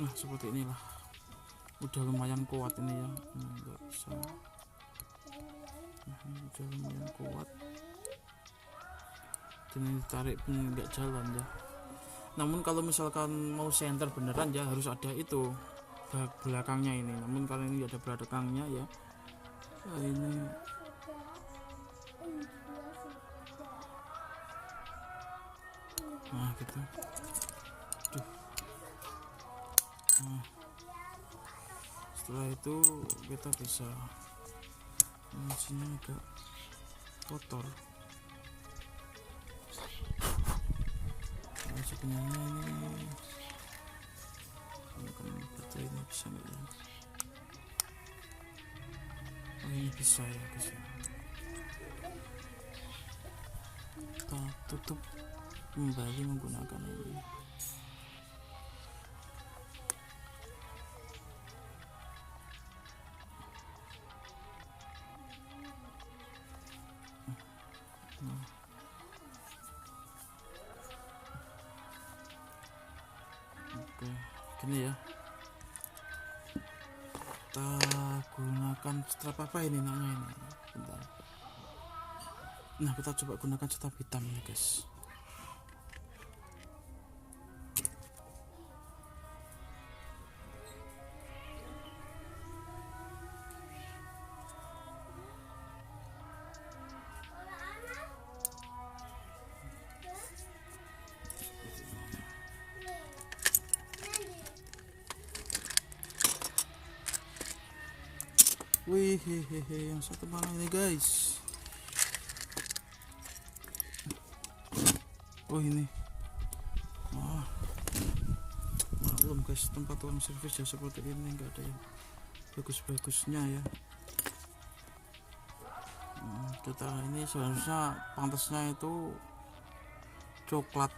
Nah seperti inilah, udah lumayan kuat ini ya. Nggak bisa. Nah, ini udah lumayan kuat, dan ini ditarik pun nggak jalan ya. Namun kalau misalkan mau senter beneran ya harus ada itu belakangnya ini. Namun kalau ini nggak ada belakangnya ya, nah, ini nah gitu. Duh. Nah, setelah itu kita bisa, mesinnya agak kotor. Nah, sebenarnya ini kan baterai ini bisa nggak ya? Oh ini bisa ya guys ya. Kita tutup kembali menggunakan ini. Nah. Oke, gini ya. Kita gunakan strap apa ini namanya ini? Bentar. Nah, kita coba gunakan strap hitam ini, guys. Wih, hehehe, yang satu mana ini guys? Oh ini, wah, maklum guys, tempat uang servis ya seperti ini, nggak ada yang bagus-bagusnya ya. Kita ini seharusnya pantasnya itu coklat,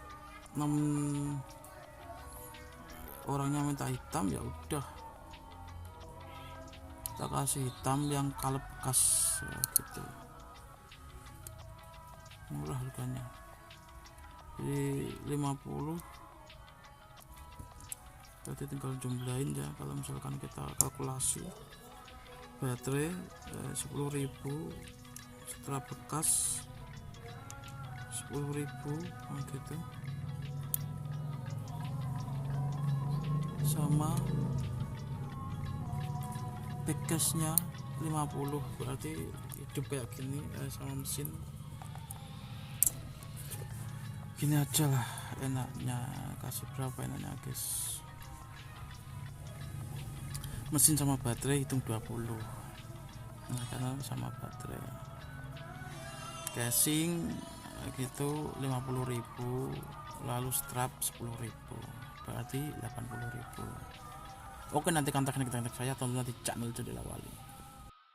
namun orangnya minta hitam, ya udah kita kasih hitam yang kalep bekas ya, gitu. Murah harganya, jadi 50. Berarti tinggal jumlahin ya. Kalau misalkan kita kalkulasi baterai 10.000, setelah bekas 10.000 gitu, sama bekasnya 50, berarti hidup kayak gini sama mesin gini aja lah enaknya. Kasih berapa enaknya guys? Mesin sama baterai hitung 20. Nah, karena sama baterai. Casing gitu 50.000, lalu strap 10.000, berarti 80.000. Oke, nanti kontak saya, tonton nanti channel Jendela Wali.